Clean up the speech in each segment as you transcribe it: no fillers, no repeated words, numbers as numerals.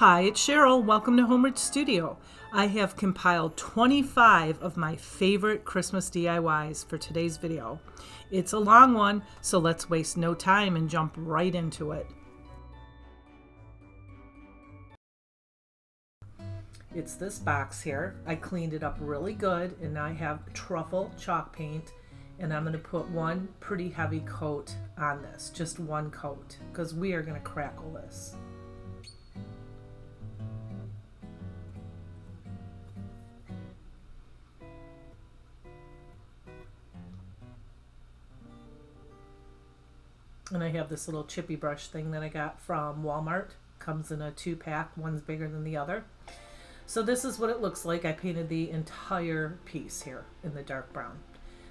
Hi, it's Cheryl. Welcome to Homeward Studio. I have compiled 25 of my favorite Christmas DIYs for today's video. It's a long one, so let's waste no time and jump right into it. It's this box here. I cleaned it up really good, and I have truffle chalk paint, and I'm going to put one pretty heavy coat on this, just one coat, because we are going to crackle this. And I have this little chippy brush thing that I got from Walmart. Comes in a 2-pack, one's bigger than the other. So this is what it looks like. I painted the entire piece here in the dark brown.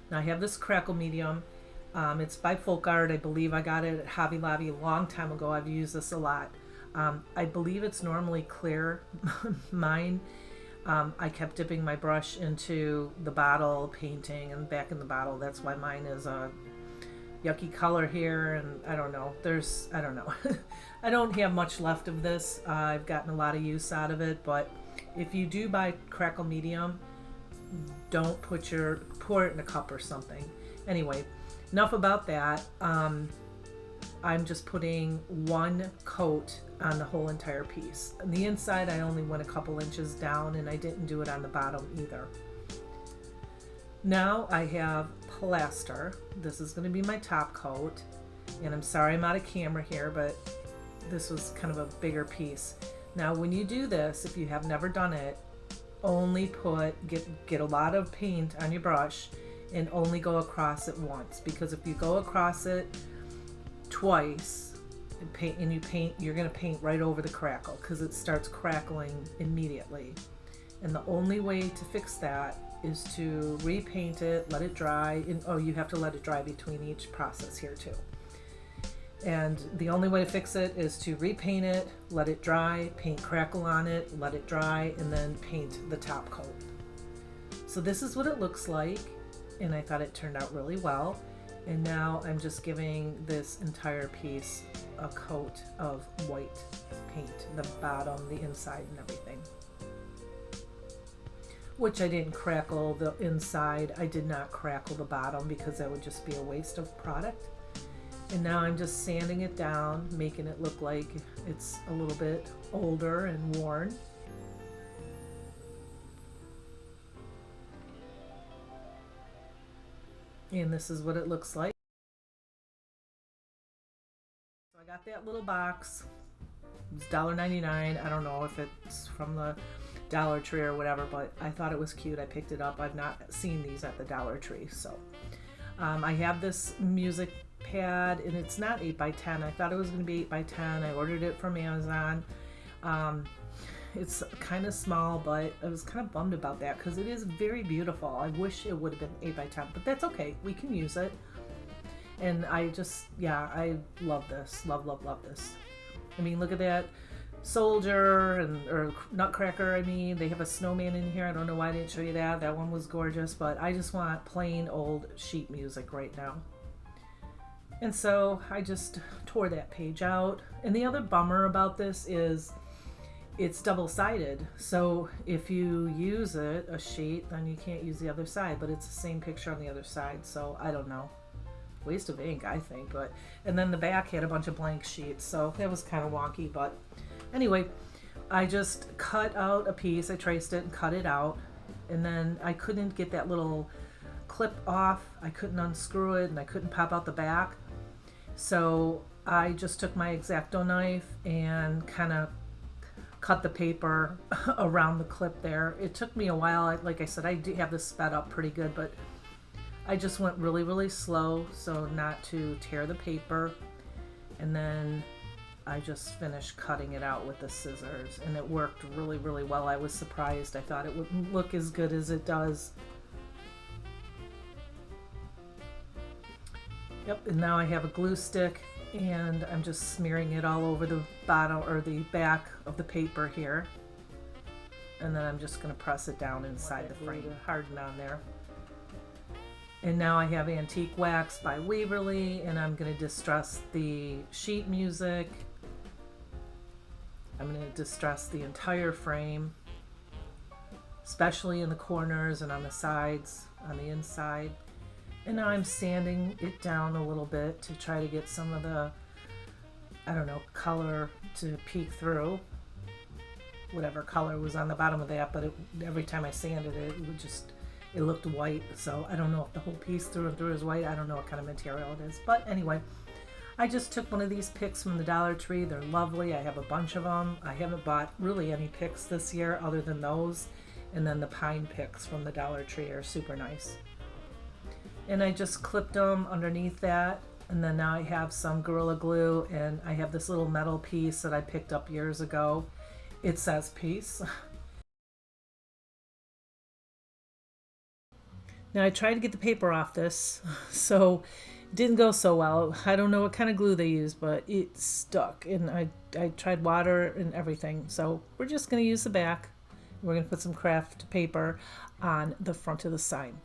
Now I have this crackle medium. It's by Folk Art. I believe I got it at Hobby Lobby a long time ago. I've used this a lot. I believe it's normally clear. Mine, I kept dipping my brush into the bottle, painting, and back in the bottle. That's why mine is a yucky color here, and I don't know. I don't know. I don't have much left of this. I've gotten a lot of use out of it, but if you do buy crackle medium, don't pour it in a cup or something. Anyway, enough about that. I'm just putting one coat on the whole entire piece. On the inside, I only went a couple inches down, and I didn't do it on the bottom either. Now I have plaster. This is going to be my top coat, and I'm sorry I'm out of camera here, but this was kind of a bigger piece. Now when you do this, if you have never done it, only get a lot of paint on your brush and only go across it once, because if you go across it twice and you paint, you're going to paint right over the crackle because it starts crackling immediately. And the only way to fix that is to repaint it, let it dry, and you have to let it dry between each process here too. And the only way to fix it is to repaint it, let it dry, paint crackle on it, let it dry, and then paint the top coat. So this is what it looks like, and I thought it turned out really well. And now I'm just giving this entire piece a coat of white paint, the bottom, the inside, and everything. Which I didn't crackle the inside. I did not crackle the bottom because that would just be a waste of product. And now I'm just sanding it down, making it look like it's a little bit older and worn. And this is what it looks like. So I got that little box. It was $1.99. I don't know if it's from the Dollar Tree or whatever, but I thought it was cute. I picked it up. I've not seen these at the Dollar Tree. So I have this music pad, and it's not 8x10. I thought it was going to be 8x10. I ordered it from Amazon. It's kind of small, but I was kind of bummed about that because it is very beautiful. I wish it would have been 8x10, but that's okay. We can use it. And I love this. Love this. I mean, look at that. Soldier or Nutcracker, I mean, they have a snowman in here. I don't know why I didn't show you that. That one was gorgeous, but I just want plain old sheet music right now. And so I just tore that page out. And the other bummer about this is it's double-sided. So if you use a sheet, then you can't use the other side, but it's the same picture on the other side. So I don't know. Waste of ink, I think. And then the back had a bunch of blank sheets, so that was kind of wonky, but anyway, I just cut out a piece. I traced it and cut it out, and then I couldn't get that little clip off. I couldn't unscrew it, and I couldn't pop out the back. So I just took my X-Acto knife and kind of cut the paper around the clip there. It took me a while. Like I said, I do have this sped up pretty good, but I just went really, really slow so not to tear the paper. And then I just finished cutting it out with the scissors, and it worked really, really well. I was surprised. I thought it wouldn't look as good as it does. Yep, and now I have a glue stick, and I'm just smearing it all over the bottom or the back of the paper here. And then I'm just going to press it down inside the frame to harden on there. And now I have Antique Wax by Waverly, and I'm going to distress the sheet music. I'm going to distress the entire frame, especially in the corners and on the sides, on the inside. And now I'm sanding it down a little bit to try to get some of the, I don't know, color to peek through. Whatever color was on the bottom of that, but every time I sanded it, it looked white. So I don't know if the whole piece through and through is white. I don't know what kind of material it is. But anyway, I just took one of these picks from the Dollar Tree. They're lovely. I have a bunch of them. I haven't bought really any picks this year other than those. And then the pine picks from the Dollar Tree are super nice. And I just clipped them underneath that. And then now I have some Gorilla Glue, and I have this little metal piece that I picked up years ago. It says peace. Now I tried to get the paper off this, so it didn't go so well. I don't know what kind of glue they used, but it stuck, and I tried water and everything. So we're just going to use the back. We're going to put some craft paper on the front of the sign.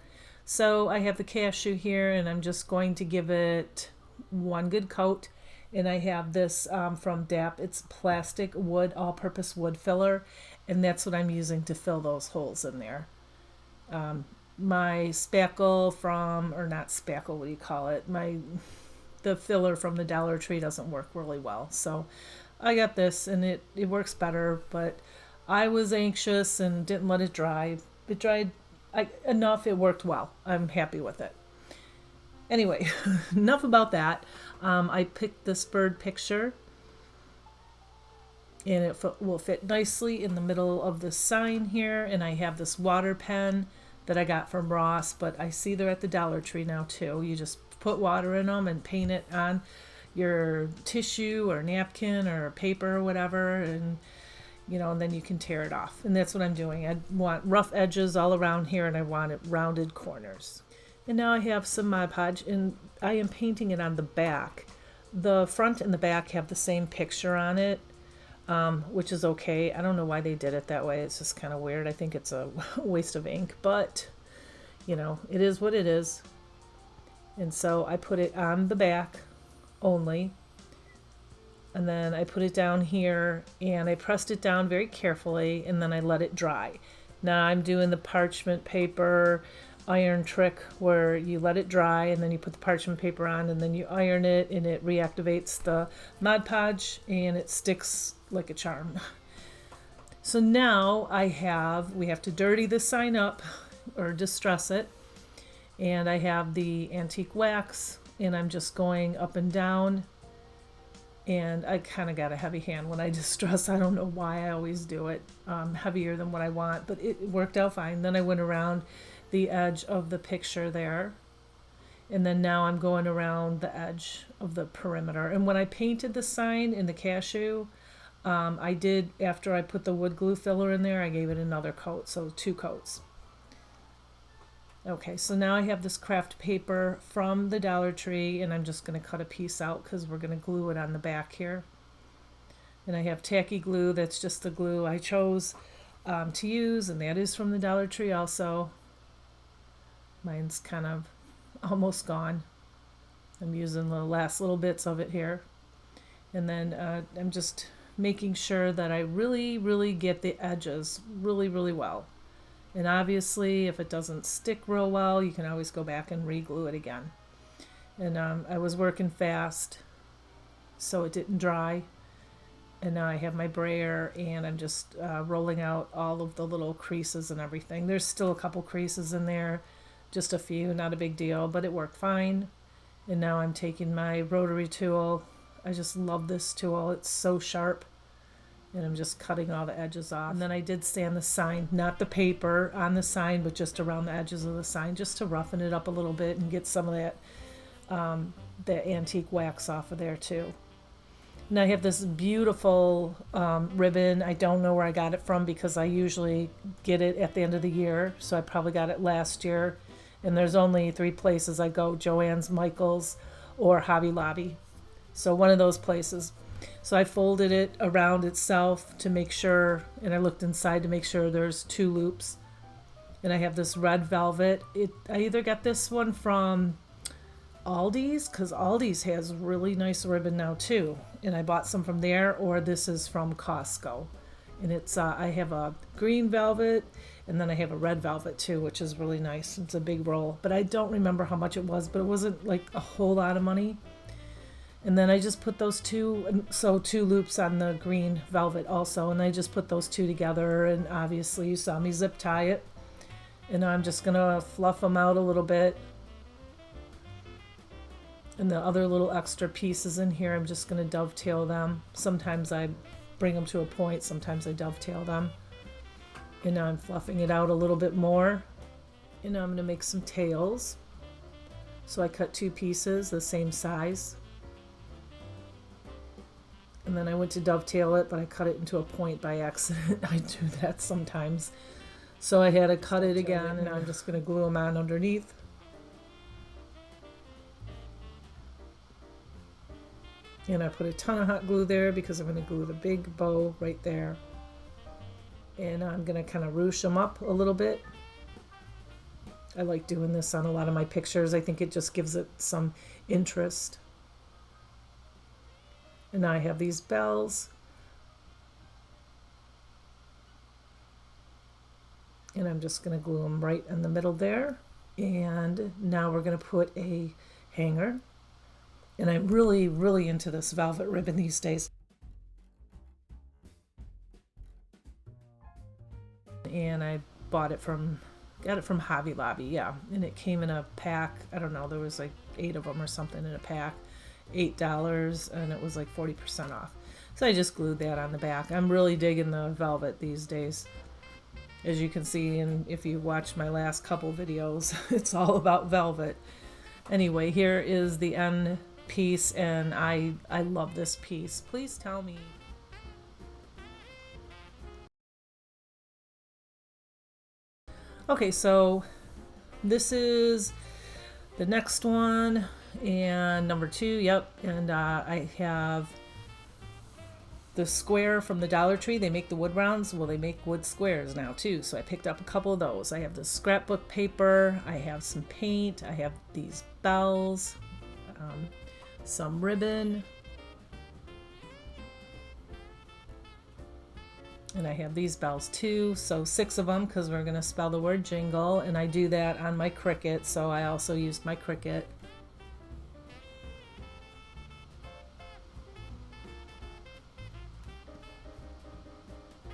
So I have the cashew here, and I'm just going to give it one good coat. And I have this from DAP. It's plastic wood, all-purpose wood filler, and that's what I'm using to fill those holes in there. My spackle from, or not spackle, what do you call it? The filler from the Dollar Tree doesn't work really well. So I got this, and it works better, but I was anxious and didn't let it dry. It dried enough, it worked well. I'm happy with it. Anyway, enough about that. I picked this bird picture, and it will fit nicely in the middle of the sign here. And I have this water pen that I got from Ross, but I see they're at the Dollar Tree now too. You just put water in them and paint it on your tissue or napkin or paper or whatever, and and then you can tear it off. And that's what I'm doing. I want rough edges all around here, and I want it rounded corners. And now I have some Mod Podge, and I am painting it on the back. The front and the back have the same picture on it, which is okay. I don't know why they did it that way. It's just kind of weird. I think it's a waste of ink, but, it is what it is. And so I put it on the back only. And then I put it down here, and I pressed it down very carefully, and then I let it dry. Now I'm doing the parchment paper iron trick where you let it dry, and then you put the parchment paper on, and then you iron it, and it reactivates the Mod Podge, and it sticks like a charm. So now we have to dirty the sign up or distress it, and I have the antique wax, and I'm just going up and down, and I kind of got a heavy hand when I distress. I don't know why I always do it heavier than what I want, but it worked out fine. Then I went around the edge of the picture there, and then now I'm going around the edge of the perimeter. And when I painted the sign in the cashew, I did, after I put the wood glue filler in there, I gave it another coat, so 2 coats. Okay, so now I have this craft paper from the Dollar Tree, and I'm just going to cut a piece out because we're going to glue it on the back here. And I have tacky glue. That's just the glue I chose to use, and that is from the Dollar Tree also. Mine's kind of almost gone. I'm using the last little bits of it here. And then I'm just making sure that I really, really get the edges really, really well. And obviously, if it doesn't stick real well, you can always go back and re-glue it again. And I was working fast, so it didn't dry. And now I have my brayer, and I'm just rolling out all of the little creases and everything. There's still a couple creases in there. Just a few, not a big deal, but it worked fine. And now I'm taking my rotary tool. I just love this tool. It's so sharp. And I'm just cutting all the edges off. And then I did sand the sign, not the paper on the sign, but just around the edges of the sign, just to roughen it up a little bit and get some of that antique wax off of there too. And I have this beautiful ribbon. I don't know where I got it from because I usually get it at the end of the year. So I probably got it last year. And there's only 3 places I go: Joann's, Michael's, or Hobby Lobby. So one of those places. So I folded it around itself to make sure, and I looked inside to make sure there's 2 loops. And I have this red velvet. I either got this one from Aldi's, because Aldi's has really nice ribbon now too, and I bought some from there, or this is from Costco, and it's I have a green velvet, and then I have a red velvet too, which is really nice. It's a big roll, but I don't remember how much it was, but it wasn't like a whole lot of money. And then I just put those two loops on the green velvet also, and I just put those two together, and obviously you saw me zip tie it. And now I'm just gonna fluff them out a little bit. And the other little extra pieces in here, I'm just gonna dovetail them. Sometimes I bring them to a point, sometimes I dovetail them. And now I'm fluffing it out a little bit more. And now I'm gonna make some tails. So I cut 2 pieces the same size. And then I went to dovetail it, but I cut it into a point by accident. I do that sometimes. So I had to cut it again, and I'm just going to glue them on underneath. And I put a ton of hot glue there because I'm going to glue the big bow right there. And I'm going to kind of ruche them up a little bit. I like doing this on a lot of my pictures. I think it just gives it some interest. And now I have these bells. And I'm just going to glue them right in the middle there. And now we're going to put a hanger. And I'm really, really into this velvet ribbon these days. And I got it from Hobby Lobby, yeah. And it came in a pack. I don't know, there was like 8 of them or something in a pack. $8, and it was like 40% off. So I just glued that on the back. I'm really digging the velvet these days. As you can see, and if you watched my last couple videos, it's all about velvet. Anyway, here is the end piece, and I love this piece. Please tell me. Okay, so this is the next one, and number 2, yep. And I have the square from the Dollar Tree. They make the wood rounds. Well, they make wood squares now too, so I picked up a couple of those. I have the scrapbook paper, I have some paint, I have these bells, some ribbon, and I have these bells too, so 6 of them because we're going to spell the word jingle, and I do that on my Cricut, so I also used my Cricut.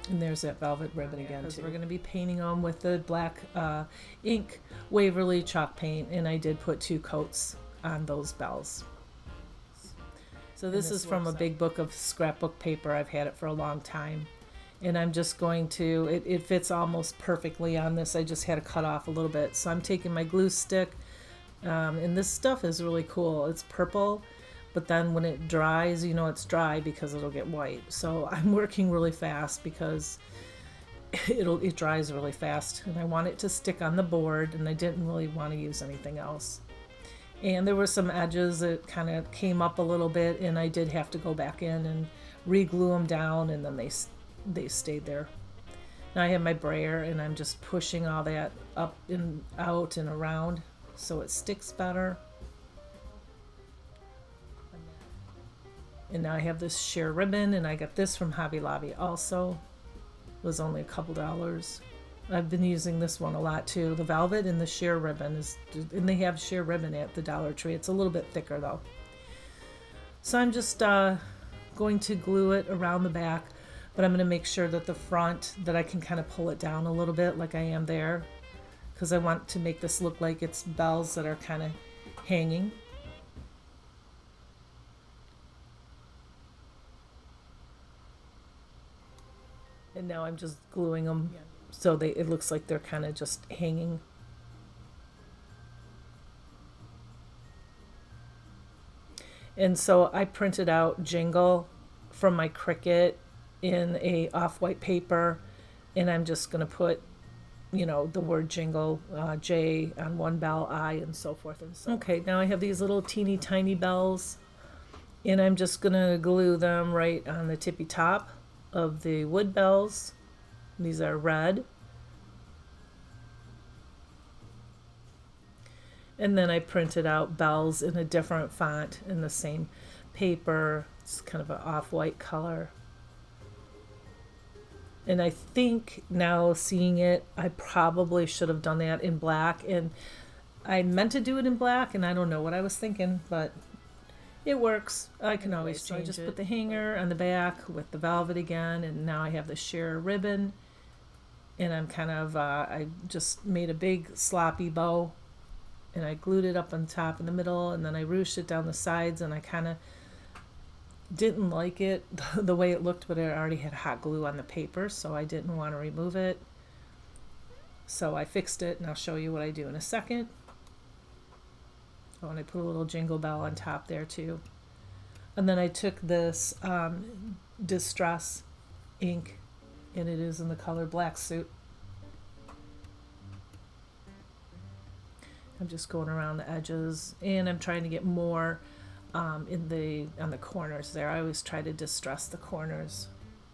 And there's that velvet ribbon again too. We're going to be painting them with the black ink Waverly chalk paint, and I did put 2 coats on those bells. So this is from a big book of scrapbook paper. I've had it for a long time. And I'm just going to, it fits almost perfectly on this. I just had to cut off a little bit. So I'm taking my glue stick, and this stuff is really cool. It's purple, but then when it dries, you know it's dry because it'll get white. So I'm working really fast because it dries really fast, and I want it to stick on the board, and I didn't really want to use anything else. And there were some edges that kind of came up a little bit, and I did have to go back in and re-glue them down, and then they stayed there. Now I have my brayer, and I'm just pushing all that up and out and around so it sticks better. And now I have this sheer ribbon, and I got this from Hobby Lobby also. It was only a couple dollars. I've been using this one a lot too. The velvet and the sheer ribbon and they have sheer ribbon at the Dollar Tree. It's a little bit thicker though. So I'm just going to glue it around the back, but I'm going to make sure that the front, that I can kind of pull it down a little bit like I am there, because I want to make this look like it's bells that are kind of hanging. And now I'm just gluing them so it looks like they're kind of just hanging. And so I printed out Jingle from my Cricut in a off-white paper, and I'm just going to put, you know, the word Jingle, J on one bell, I, and so forth and so on. Okay, now I have these little teeny tiny bells, and I'm just going to glue them right on the tippy top of the wood bells. These are red. And then I printed out bells in a different font in the same paper. It's kind of an off-white color. And I think now seeing it, I probably should have done that in black. And I meant to do it in black, and I don't know what I was thinking, but it works. I can always change it. I just put the hanger on the back with the velvet again, and now I have the sheer ribbon. And I'm kind of, I just made a big sloppy bow, and I glued it up on top in the middle, and then I ruched it down the sides, and I kind of didn't like it the way it looked, but it already had hot glue on the paper, so I didn't want to remove it. So I fixed it, and I'll show you what I do in a second. Oh, and I put a little jingle bell on top there too. And then I took this Distress ink, and it is in the color Black Suit. I'm just going around the edges, and I'm trying to get more on the corners there. I always try to distress the corners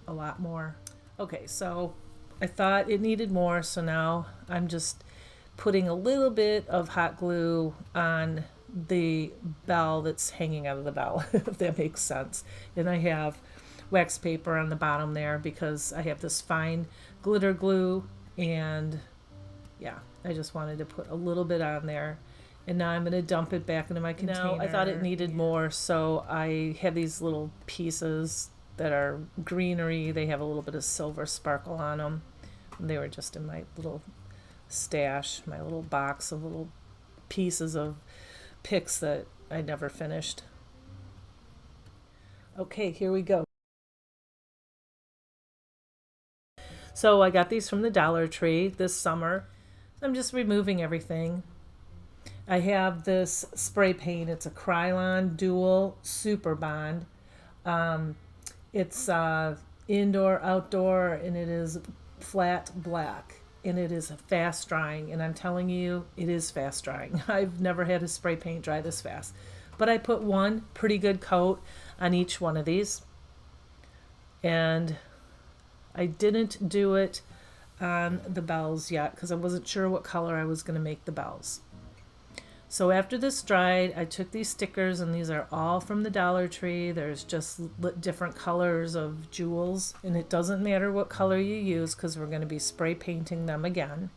a lot more. Okay, so I thought it needed more, so now I'm just putting a little bit of hot glue on the bell that's hanging out of the bell, if that makes sense. And I have wax paper on the bottom there because I have this fine glitter glue, and yeah, I just wanted to put a little bit on there. And now I'm going to dump it back into my container. Now, I thought it needed more, so I have these little pieces that are greenery. They have a little bit of silver sparkle on them. And they were just in my little stash, my little box of little pieces of picks that I never finished. Okay, here we go. So I got these from the Dollar Tree this summer. I'm just removing everything. I have this spray paint. It's a Krylon Dual Super Bond. It's indoor, outdoor, and it is flat black. And it is fast drying. And I'm telling you, it is fast drying. I've never had a spray paint dry this fast. But I put one pretty good coat on each one of these. And I didn't do it on the bells yet because I wasn't sure what color I was going to make the bells. So after this dried, I took these stickers, and these are all from the Dollar Tree. There's just different colors of jewels, and it doesn't matter what color you use because we're going to be spray painting them again.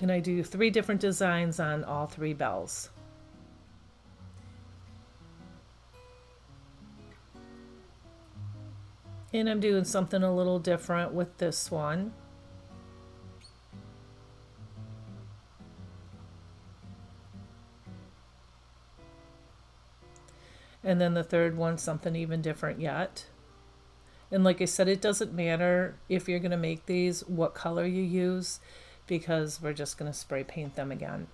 And I do 3 different designs on all 3 bells. And I'm doing something a little different with this one. And then the third one, something even different yet. And like I said, it doesn't matter if you're going to make these, what color you use, because we're just going to spray paint them again.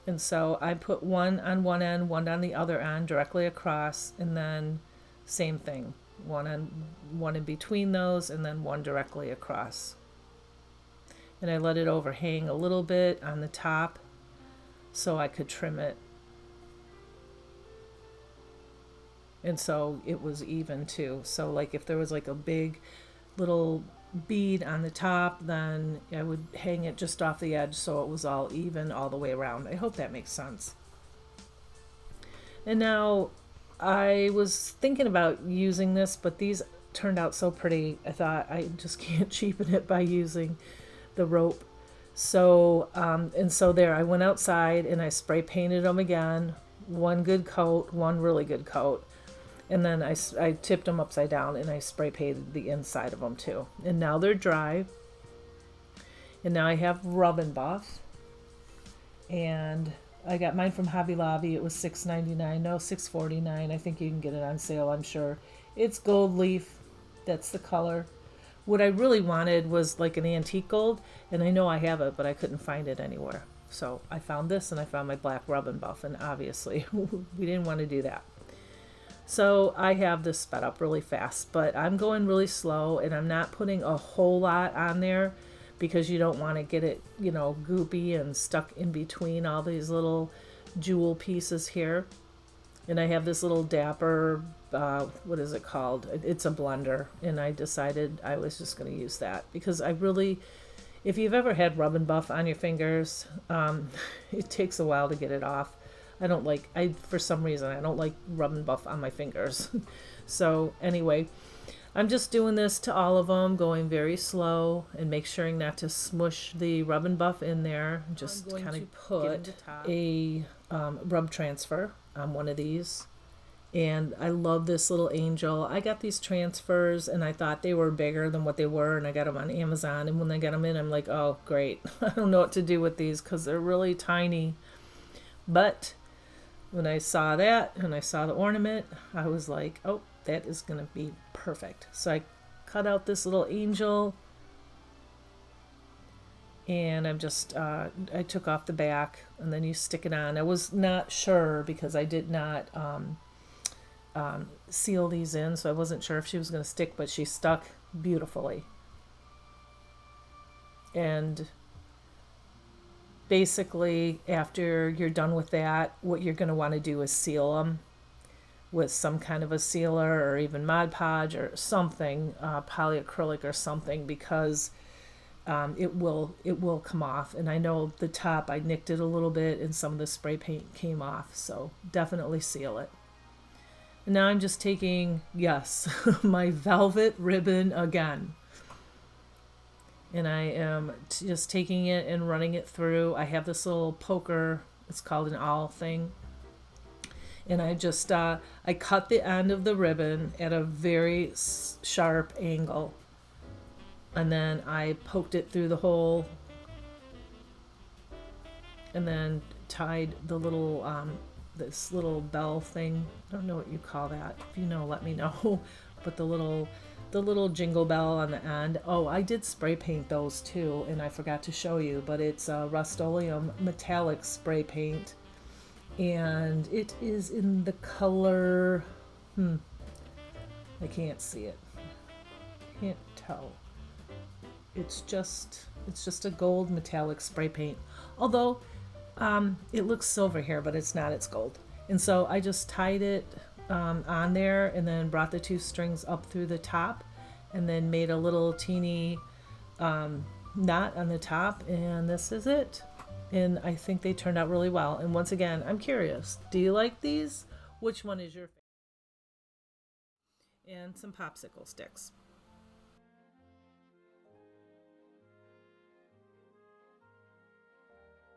And so I put one on one end, one on the other end, directly across, and then same thing. One in between those, and then one directly across. And I let it overhang a little bit on the top so I could trim it. And so it was even too. So like if there was like a big little bead on the top, then I would hang it just off the edge so it was all even all the way around. I hope that makes sense. And now I was thinking about using this, but these turned out so pretty. I thought I just can't cheapen it by using the rope. So and so there I went outside and I spray painted them again, one good coat, one really good coat, and then I tipped them upside down and I spray painted the inside of them too. And now they're dry, and now I have rub and buff, and I got mine from Hobby Lobby. It was $6.99, no, $6.49. I think you can get it on sale, I'm sure. It's gold leaf, that's the color. What I really wanted was like an antique gold, and I know I have it, but I couldn't find it anywhere. So I found this, and I found my black rub and buff, and obviously we didn't want to do that. So I have this sped up really fast, but I'm going really slow, and I'm not putting a whole lot on there because you don't want to get it, you know, goopy and stuck in between all these little jewel pieces here. And I have this little Dapper, what is it called? It's a blender. And I decided I was just going to use that because I really, if you've ever had rub and buff on your fingers, it takes a while to get it off. For some reason, I don't like rub and buff on my fingers. So anyway, I'm just doing this to all of them, going very slow and make sure not to smush the rub and buff in there. Just kind of put a rub transfer on one of these. And I love this little angel. I got these transfers and I thought they were bigger than what they were, and I got them on Amazon. And when I got them in, I'm like, oh, great. I don't know what to do with these because they're really tiny. But when I saw that and I saw the ornament, I was like, oh, that is going to be perfect. So I cut out this little angel, and I'm just, I took off the back, and then you stick it on. I was not sure because I did not seal these in, so I wasn't sure if she was going to stick, but she stuck beautifully. And basically, after you're done with that, what you're going to want to do is seal them with some kind of a sealer or even Mod Podge or something, polyacrylic or something, because it will come off. And I know the top, I nicked it a little bit and some of the spray paint came off, so definitely seal it. And now I'm just taking, yes, my velvet ribbon again. And I am just taking it and running it through. I have this little poker, it's called an awl thing. And I just, I cut the end of the ribbon at a very sharp angle. And then I poked it through the hole. And then tied the little, this little bell thing. I don't know what you call that. If you know, let me know. But the little jingle bell on the end. Oh, I did spray paint those too, and I forgot to show you, but it's a Rust-Oleum metallic spray paint. And it is in the color, I can't see it. Can't tell. It's just a gold metallic spray paint. Although, it looks silver here, but it's not, it's gold. And so I just tied it on there and then brought the two strings up through the top and then made a little teeny knot on the top, and this is it. And I think they turned out really well. And once again, I'm curious, do you like these? Which one is your favorite? And some popsicle sticks.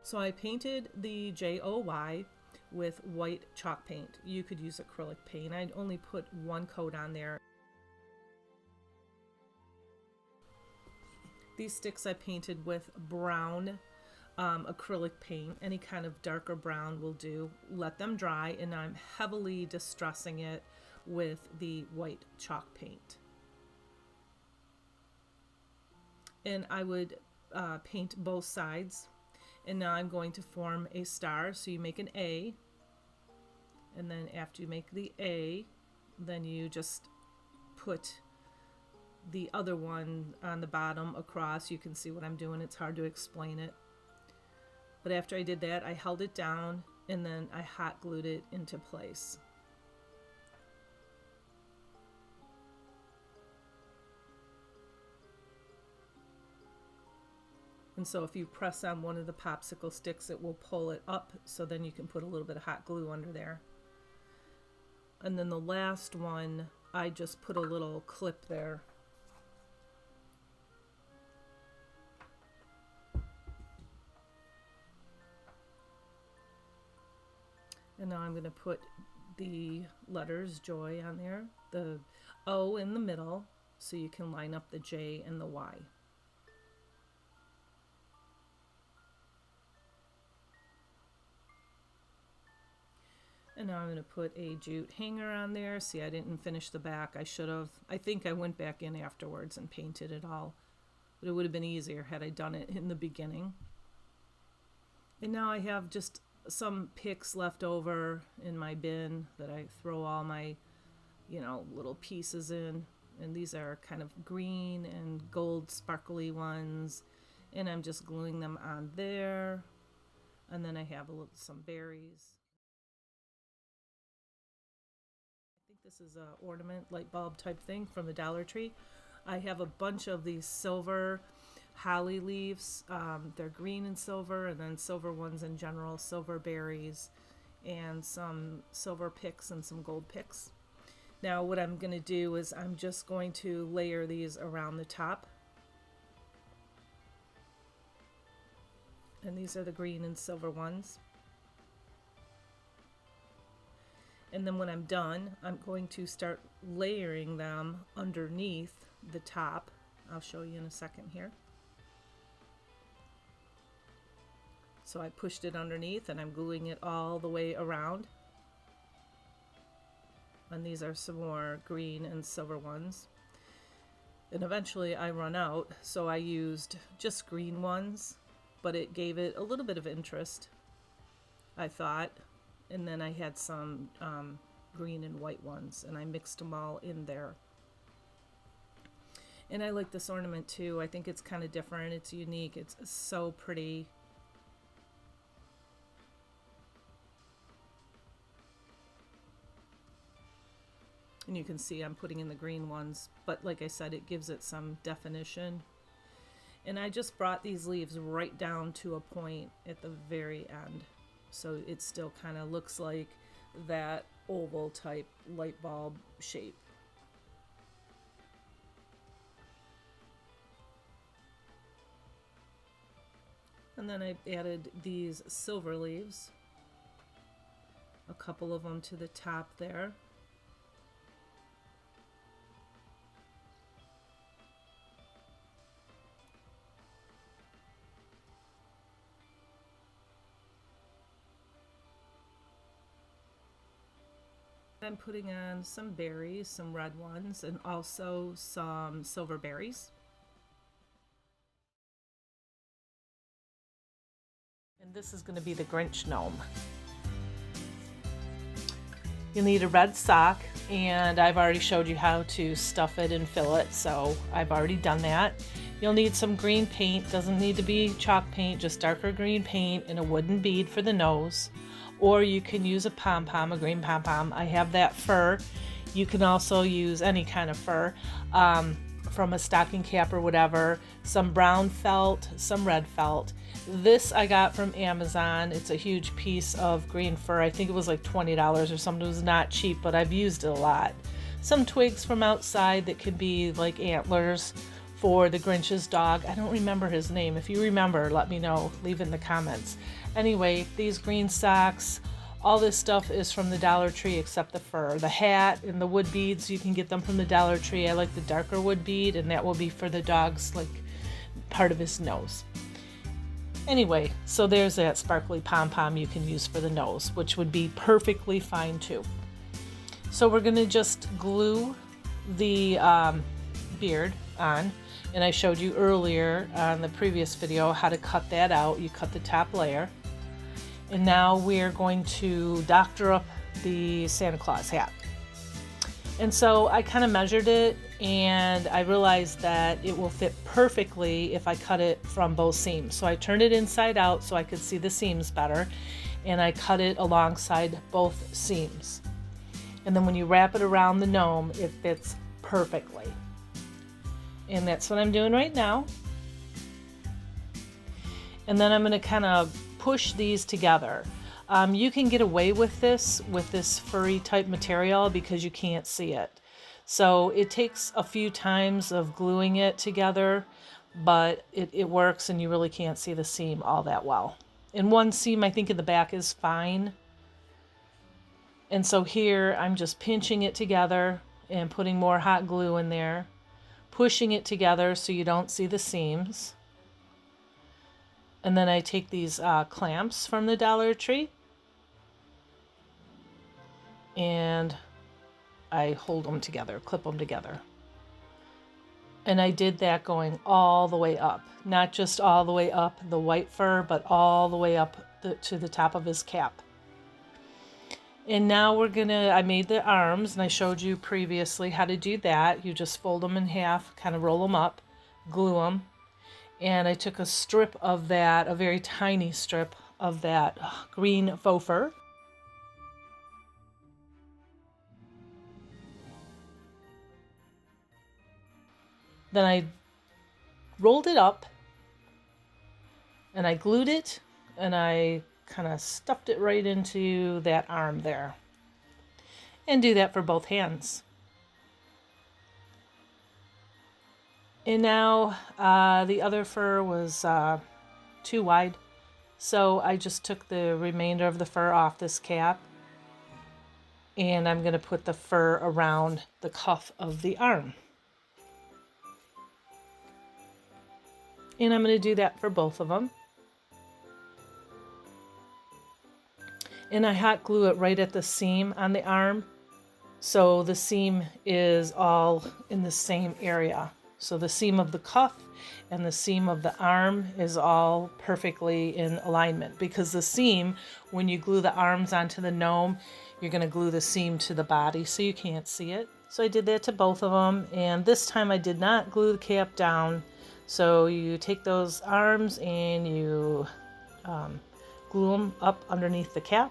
So I painted the JOY with white chalk paint. You could use acrylic paint. I'd only put one coat on there. These sticks I painted with brown acrylic paint. Any kind of darker brown will do. Let them dry, and I'm heavily distressing it with the white chalk paint. And I would paint both sides. And now I'm going to form a star. So you make an A, and then after you make the A, then you just put the other one on the bottom across. You can see what I'm doing. It's hard to explain it. But after I did that, I held it down and then I hot glued it into place. And so if you press on one of the popsicle sticks, it will pull it up, so then you can put a little bit of hot glue under there. And then the last one, I just put a little clip there. And now I'm going to put the letters Joy on there, the O in the middle, so you can line up the J and the Y. And now I'm going to put a jute hanger on there. See, I didn't finish the back. I should have. I think I went back in afterwards and painted it all. But it would have been easier had I done it in the beginning. And now I have just some picks left over in my bin that I throw all my, little pieces in. And these are kind of green and gold sparkly ones. And I'm just gluing them on there. And then I have some berries. This is a ornament light bulb type thing from the Dollar Tree. I have a bunch of these silver holly leaves. They're green and silver, and then silver ones in general, silver berries, and some silver picks and some gold picks. Now what I'm going to do is I'm just going to layer these around the top. And these are the green and silver ones. And then when I'm done, I'm going to start layering them underneath the top. I'll show you in a second here. So I pushed it underneath and I'm gluing it all the way around. And these are some more green and silver ones. And eventually I run out, so I used just green ones, but it gave it a little bit of interest, I thought. And then I had some green and white ones, and I mixed them all in there. And I like this ornament too. I think it's kind of different. It's unique. It's so pretty. And you can see I'm putting in the green ones, but like I said, it gives it some definition. And I just brought these leaves right down to a point at the very end. So it still kind of looks like that oval type light bulb shape. And then I added these silver leaves, a couple of them to the top there. I'm putting on some berries, some red ones, and also some silver berries. And this is going to be the Grinch gnome. You'll need a red sock, and I've already showed you how to stuff it and fill it, so I've already done that. You'll need some green paint. Doesn't need to be chalk paint, just darker green paint, and a wooden bead for the nose. Or you can use a pom-pom, a green pom-pom. I have that fur. You can also use any kind of fur from a stocking cap or whatever. Some brown felt, some red felt. This I got from Amazon. It's a huge piece of green fur. I think it was like $20 or something. It was not cheap, but I've used it a lot. Some twigs from outside that could be like antlers for the Grinch's dog. I don't remember his name. If you remember, let me know. Leave in the comments. Anyway, these green socks, all this stuff is from the Dollar Tree except the fur. The hat and the wood beads, you can get them from the Dollar Tree. I like the darker wood bead, and that will be for the dog's, like, part of his nose. Anyway, so there's that sparkly pom-pom you can use for the nose, which would be perfectly fine too. So we're going to just glue the beard on. And I showed you earlier on the previous video how to cut that out. You cut the top layer. And now we're going to doctor up the Santa Claus hat. And so I kind of measured it, and I realized that it will fit perfectly if I cut it from both seams. So I turned it inside out so I could see the seams better, and I cut it alongside both seams. And then when you wrap it around the gnome, it fits perfectly. And that's what I'm doing right now. And then I'm going to kind of push these together. You can get away with this furry type material because you can't see it. So it takes a few times of gluing it together, but it works, and you really can't see the seam all that well. And one seam I think in the back is fine. And so here I'm just pinching it together and putting more hot glue in there, pushing it together so you don't see the seams. And then I take these clamps from the Dollar Tree and I hold them together, clip them together. And I did that going all the way up, not just all the way up the white fur, but all the way up to the top of his cap. And now I made the arms, and I showed you previously how to do that. You just fold them in half, kind of roll them up, glue them. And I took a strip of that, a very tiny strip of that green faux fur. Then I rolled it up and I glued it and I kind of stuffed it right into that arm there. And do that for both hands. And now the other fur was too wide, so I just took the remainder of the fur off this cap, and I'm going to put the fur around the cuff of the arm. And I'm going to do that for both of them. And I hot glue it right at the seam on the arm, so the seam is all in the same area. So the seam of the cuff and the seam of the arm is all perfectly in alignment, because the seam, when you glue the arms onto the gnome, you're going to glue the seam to the body so you can't see it. So I did that to both of them, and this time I did not glue the cap down. So you take those arms and you glue them up underneath the cap.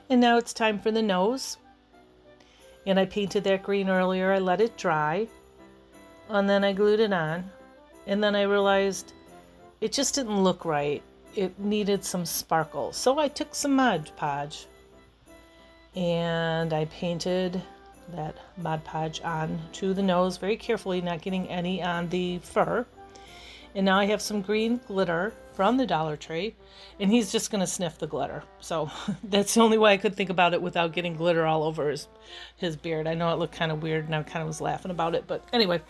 And now it's time for the nose. And I painted that green earlier. I let it dry. And then I glued it on. And then I realized it just didn't look right. It needed some sparkle. So I took some Mod Podge. And I painted that Mod Podge on to the nose very carefully, not getting any on the fur. And now I have some green glitter from the Dollar Tree, and he's just going to sniff the glitter. So that's the only way I could think about it without getting glitter all over his beard. I know it looked kind of weird, and I kind of was laughing about it, but anyway.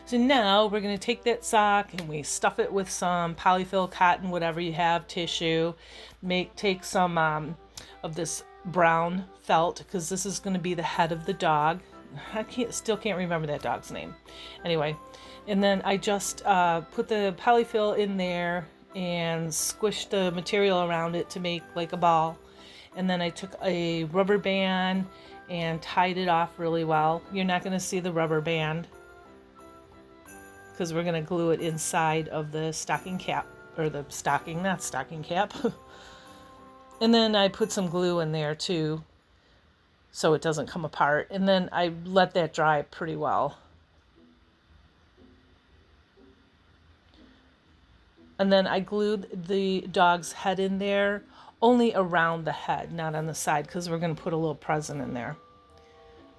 So now we're going to take that sock and we stuff it with some polyfill cotton, whatever you have, tissue. Take some of this brown felt, because this is going to be the head of the dog. I still can't remember that dog's name. Anyway. And then I just put the polyfill in there and squished the material around it to make like a ball. And then I took a rubber band and tied it off really well. You're not going to see the rubber band because we're going to glue it inside of the stocking cap, or the stocking, not stocking cap. And then I put some glue in there too, so it doesn't come apart. And then I let that dry pretty well. And then I glued the dog's head in there, only around the head, not on the side, because we're going to put a little present in there.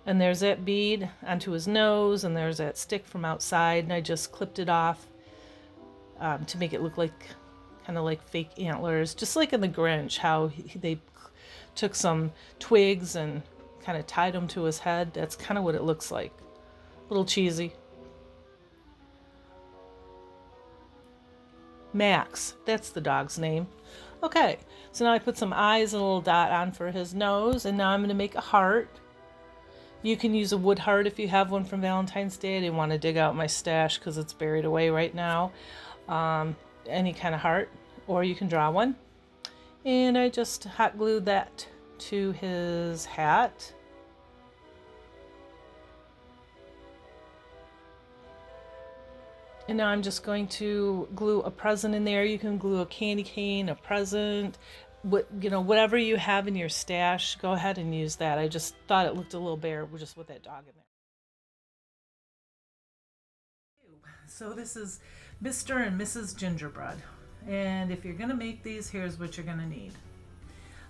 And there's that bead onto his nose, and there's that stick from outside, and I just clipped it off to make it look like kind of like fake antlers, just like in the Grinch, how they took some twigs and kind of tied them to his head. That's kind of what it looks like. A little cheesy. Max, that's the dog's name. Okay, so now I put some eyes and a little dot on for his nose, and now I'm going to make a heart. You can use a wood heart if you have one from Valentine's Day. I didn't want to dig out my stash because it's buried away right now. Any kind of heart, or you can draw one. And I just hot glued that to his hat. And now I'm just going to glue a present in there. You can glue a candy cane, a present, whatever you have in your stash, go ahead and use that. I just thought it looked a little bare just with that dog in there. So this is Mr. and Mrs. Gingerbread. And if you're going to make these, here's what you're going to need.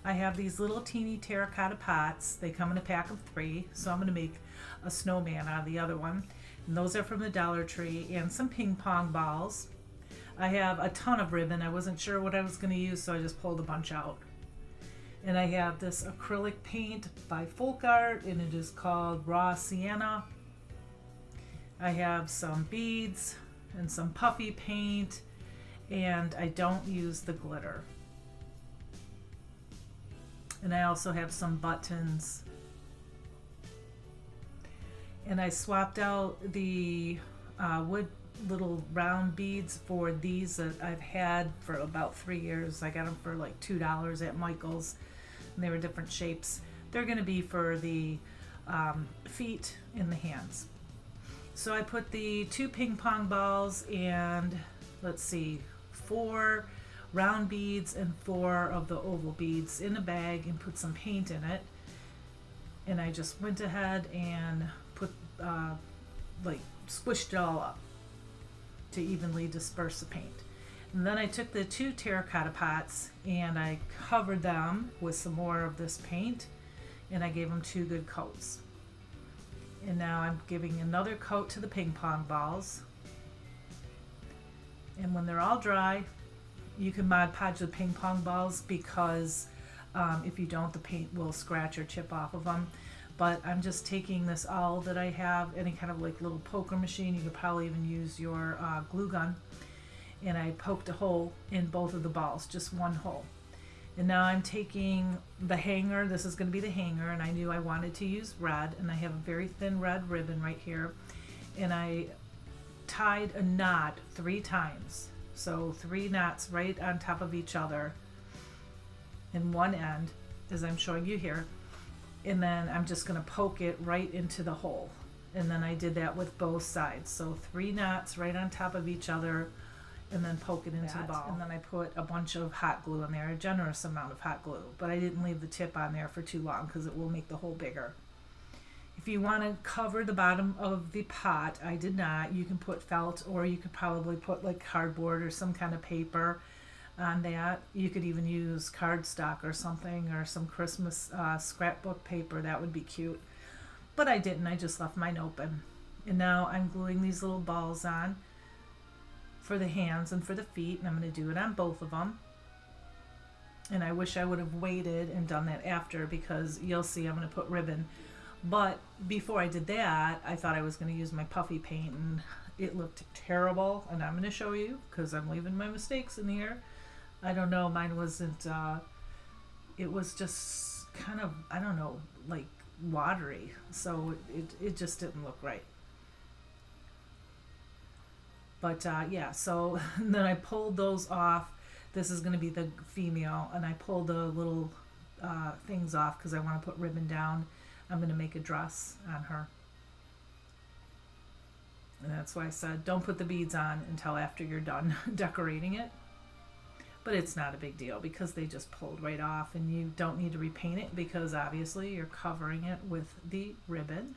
I have these little teeny terracotta pots. They come in a pack of 3. So I'm going to make a snowman out of the other one. And those are from the Dollar Tree, and some ping pong balls. I have a ton of ribbon. I wasn't sure what I was going to use, so I just pulled a bunch out. And I have this acrylic paint by Folk Art, and it is called Raw Sienna. I have some beads and some puffy paint, and I don't use the glitter. And I also have some buttons. And I swapped out the wood little round beads for these that I've had for about 3 years. I got them for like $2 at Michael's, and they were different shapes. They're going to be for the feet and the hands. So I put the 2 ping pong balls and, let's see, 4 round beads and 4 of the oval beads in a bag and put some paint in it. And I just went ahead and put, squished it all up to evenly disperse the paint. And then I took the 2 terracotta pots and I covered them with some more of this paint, and I gave them 2 good coats. And now I'm giving another coat to the ping pong balls. And when they're all dry, you can Mod Podge the ping pong balls, because if you don't, the paint will scratch or chip off of them. But I'm just taking this awl that I have, any kind of like little poker machine. You could probably even use your glue gun. And I poked a hole in both of the balls, just one hole. And now I'm taking the hanger. This is going to be the hanger, and I knew I wanted to use red, and I have a very thin red ribbon right here. And I tied a knot 3 times. So 3 knots right on top of each other in one end, as I'm showing you here. And then I'm just going to poke it right into the hole. And then I did that with both sides. So 3 knots right on top of each other, and then poke it into the ball. And then I put a bunch of hot glue in there, a generous amount of hot glue, but I didn't leave the tip on there for too long because it will make the hole bigger. If you want to cover the bottom of the pot, I did not. You can put felt, or you could probably put like cardboard or some kind of paper on that. You could even use cardstock or something, or some Christmas scrapbook paper. That would be cute. But I didn't. I just left mine open. And now I'm gluing these little balls on for the hands and for the feet, and I'm going to do it on both of them. And I wish I would have waited and done that after, because you'll see I'm going to put ribbon. But before I did that, I thought I was going to use my puffy paint, and it looked terrible. And I'm going to show you, because I'm leaving my mistakes in here. I don't know, mine wasn't, it was just kind of, I don't know, like watery. So it just didn't look right. But yeah, so then I pulled those off. This is going to be the female, and I pulled the little things off because I want to put ribbon down. I'm going to make a dress on her. And that's why I said don't put the beads on until after you're done decorating it. But it's not a big deal because they just pulled right off, and you don't need to repaint it because obviously you're covering it with the ribbon.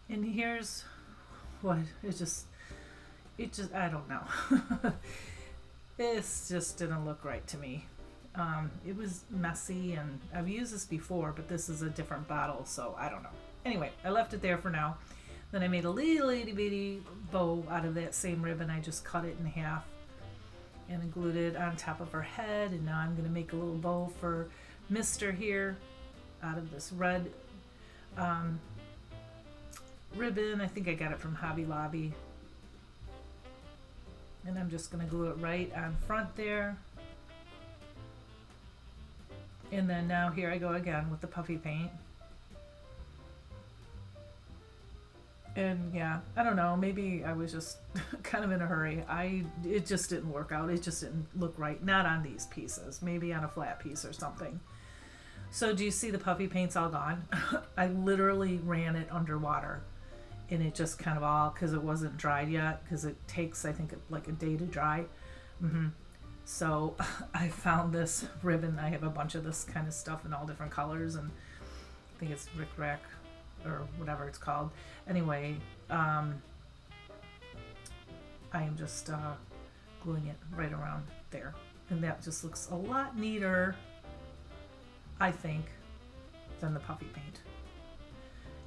And here's what it just, I don't know. This just didn't look right to me. It was messy, and I've used this before, but this is a different bottle, so I don't know. Anyway, I left it there for now. Then I made a little itty bitty bow out of that same ribbon. I just cut it in half and I glued it on top of her head. And now I'm going to make a little bow for Mr. here out of this red ribbon. I think I got it from Hobby Lobby. And I'm just going to glue it right on front there. And then now here I go again with the puffy paint. And yeah, I don't know, maybe I was just kind of in a hurry. It just didn't work out. It just didn't look right. Not on these pieces, maybe on a flat piece or something. So do you see the puffy paint's all gone? I literally ran it underwater, and it just kind of all, because it wasn't dried yet, because it takes, I think, like a day to dry. So I found this ribbon. I have a bunch of this kind of stuff in all different colors, and I think it's Rick Rack or whatever it's called. Anyway, I am just gluing it right around there, and that just looks a lot neater, I think, than the puffy paint.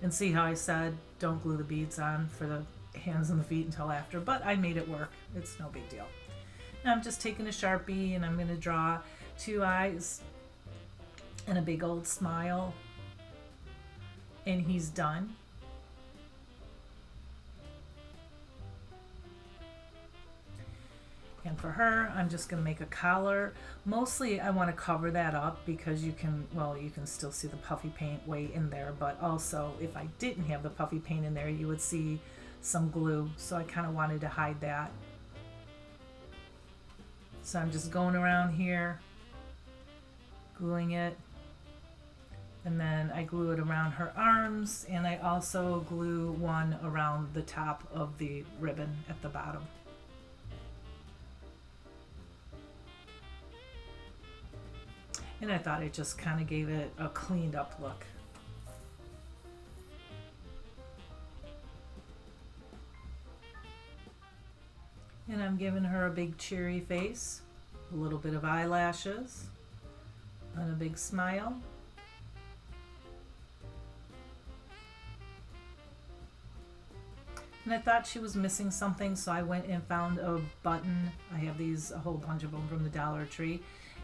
And see how I said don't glue the beads on for the hands and the feet until after, but I made it work. It's no big deal. Now I'm just taking a Sharpie, and I'm going to draw 2 eyes and a big old smile, and he's done. And for her, I'm just going to make a collar. Mostly I want to cover that up because you can still see the puffy paint way in there, but also if I didn't have the puffy paint in there, you would see some glue. So I kind of wanted to hide that. So I'm just going around here, gluing it And then I glue it around her arms, and I also glue one around the top of the ribbon at the bottom. And I thought it just kind of gave it a cleaned up look. And I'm giving her a big cheery face, a little bit of eyelashes, and a big smile. And I thought she was missing something, so I went and found a button. I have these, a whole bunch of them from the Dollar Tree,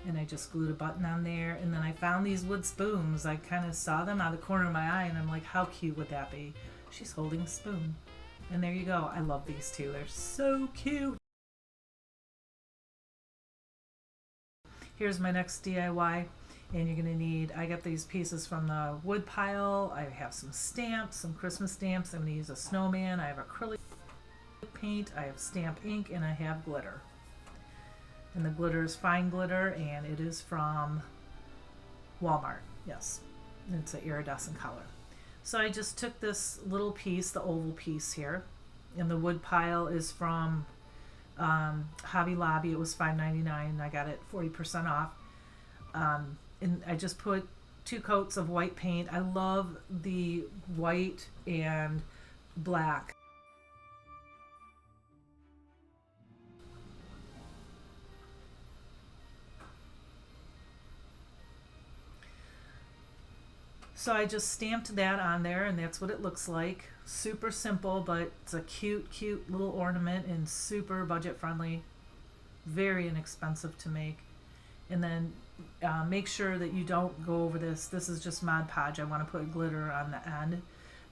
and I just glued a button on there. And then I found these wood spoons. I kind of saw them out of the corner of my eye, and I'm like, how cute would that be? She's holding a spoon. And there you go. I love these two. They're so cute. Here's my next DIY. And you're going to need, I got these pieces from the wood pile. I have some stamps, some Christmas stamps. I'm going to use a snowman. I have acrylic paint. I have stamp ink, and I have glitter. And the glitter is fine glitter, and it is from Walmart. Yes, it's an iridescent color. So I just took this little piece, the oval piece here, and the wood pile is from Hobby Lobby. It was $5.99. I got it 40% off. And I just put 2 coats of white paint. I love the white and black. So I just stamped that on there, and that's what it looks like. Super simple, but it's a cute, cute little ornament and super budget friendly. Very inexpensive to make. And then make sure that you don't go over this. This is just Mod Podge. I want to put glitter on the end.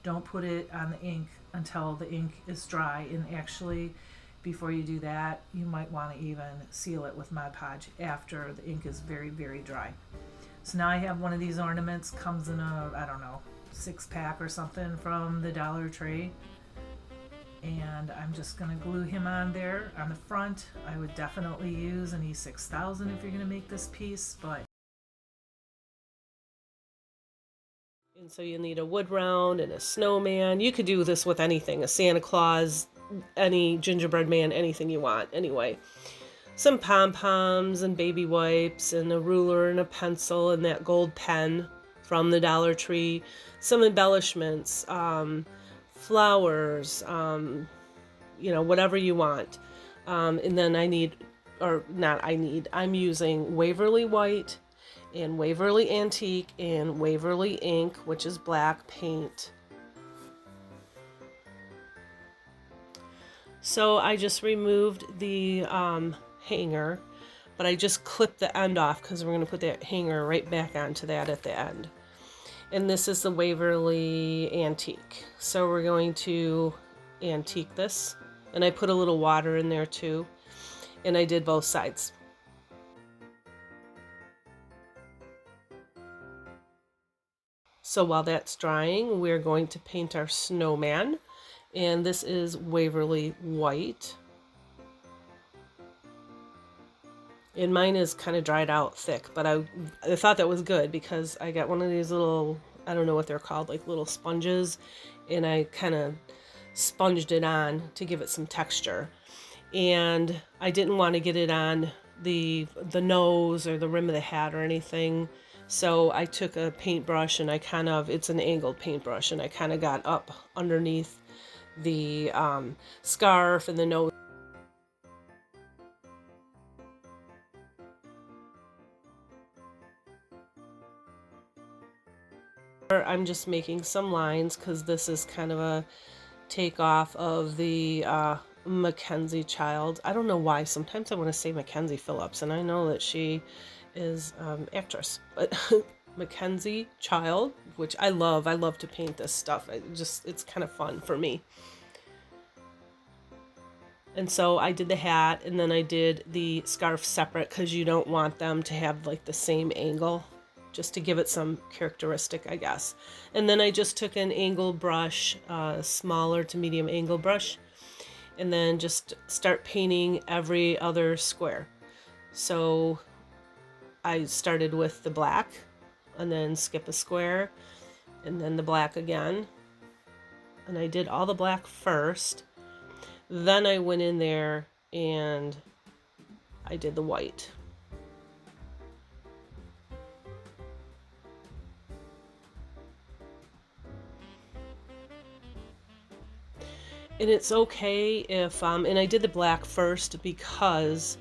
Don't put it on the ink until the ink is dry. And actually, before you do that, you might want to even seal it with Mod Podge after the ink is very, very dry. So now I have one of these ornaments, comes in a, I don't know, 6-pack or something from the Dollar Tree. And I'm just going to glue him on there on the front. I would definitely use an E6000 if you're going to make this piece, but. And so you need a wood round and a snowman. You could do this with anything, a Santa Claus, any gingerbread man, anything you want anyway. Some pom-poms and baby wipes and a ruler and a pencil and that gold pen from the Dollar Tree. Some embellishments, flowers, whatever you want. And then I'm using Waverly White and Waverly Antique and Waverly Ink, which is black paint. So I just removed the hanger, but I just clipped the end off because we're going to put that hanger right back onto that at the end. And this is the Waverly Antique. So we're going to antique this. And I put a little water in there too. And I did both sides. So while that's drying, we're going to paint our snowman. And this is Waverly White. And mine is kind of dried out thick, but I thought that was good because I got one of these little, I don't know what they're called, like little sponges, and I kind of sponged it on to give it some texture. And I didn't want to get it on the nose or the rim of the hat or anything, so I took a paintbrush and it's an angled paintbrush, and I kind of got up underneath the scarf and the nose. I'm just making some lines because this is kind of a takeoff of the McKenzie child. I don't know why. Sometimes I want to say Mackenzie Phillips, and I know that she is actress, but McKenzie child, which I love. I love to paint this stuff. It's kind of fun for me. And so I did the hat, and then I did the scarf separate because you don't want them to have like the same angle, just to give it some characteristic, I guess. And then I just took an angle brush, smaller to medium angle brush, and then just start painting every other square. So I started with the black, and then skip a square, and then the black again. And I did all the black first. Then I went in there and I did the white. And it's okay if, and I did the black first because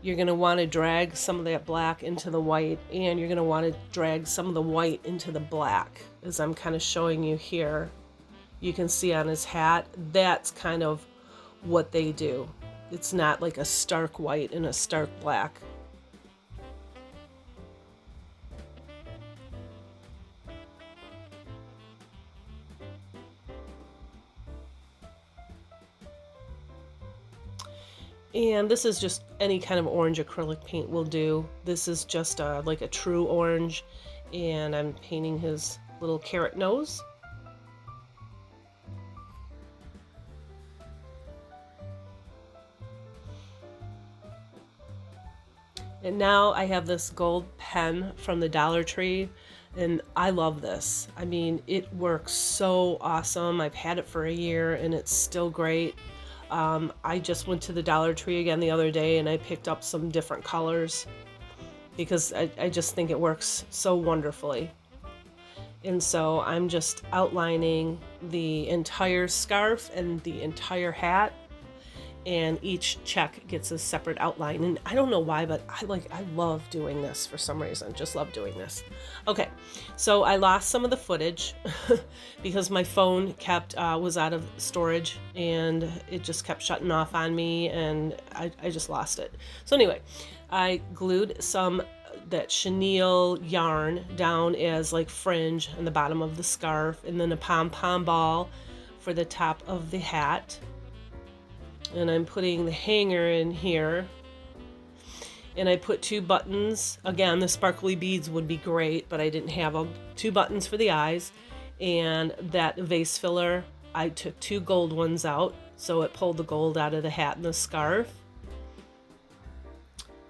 you're going to want to drag some of that black into the white, and you're going to want to drag some of the white into the black, as I'm kind of showing you here. You can see on his hat, that's kind of what they do. It's not like a stark white and a stark black. And this is just any kind of orange acrylic paint will do. This is just like a true orange, and I'm painting his little carrot nose. And now I have this gold pen from the Dollar Tree, and I love this. I mean, it works so awesome. I've had it for a year and it's still great. I just went to the Dollar Tree again the other day and I picked up some different colors because I just think it works so wonderfully. And so I'm just outlining the entire scarf and the entire hat, and each check gets a separate outline. And I don't know why, but I love doing this for some reason. Just love doing this. Okay, so I lost some of the footage because my phone was out of storage and it just kept shutting off on me, and I just lost it. So anyway, I glued some that chenille yarn down as like fringe on the bottom of the scarf, and then a pom-pom ball for the top of the hat. And I'm putting the hanger in here, and I put 2 buttons. Again, the sparkly beads would be great, but I didn't have them. 2 buttons for the eyes, and that vase filler, I took 2 gold ones out, so it pulled the gold out of the hat and the scarf.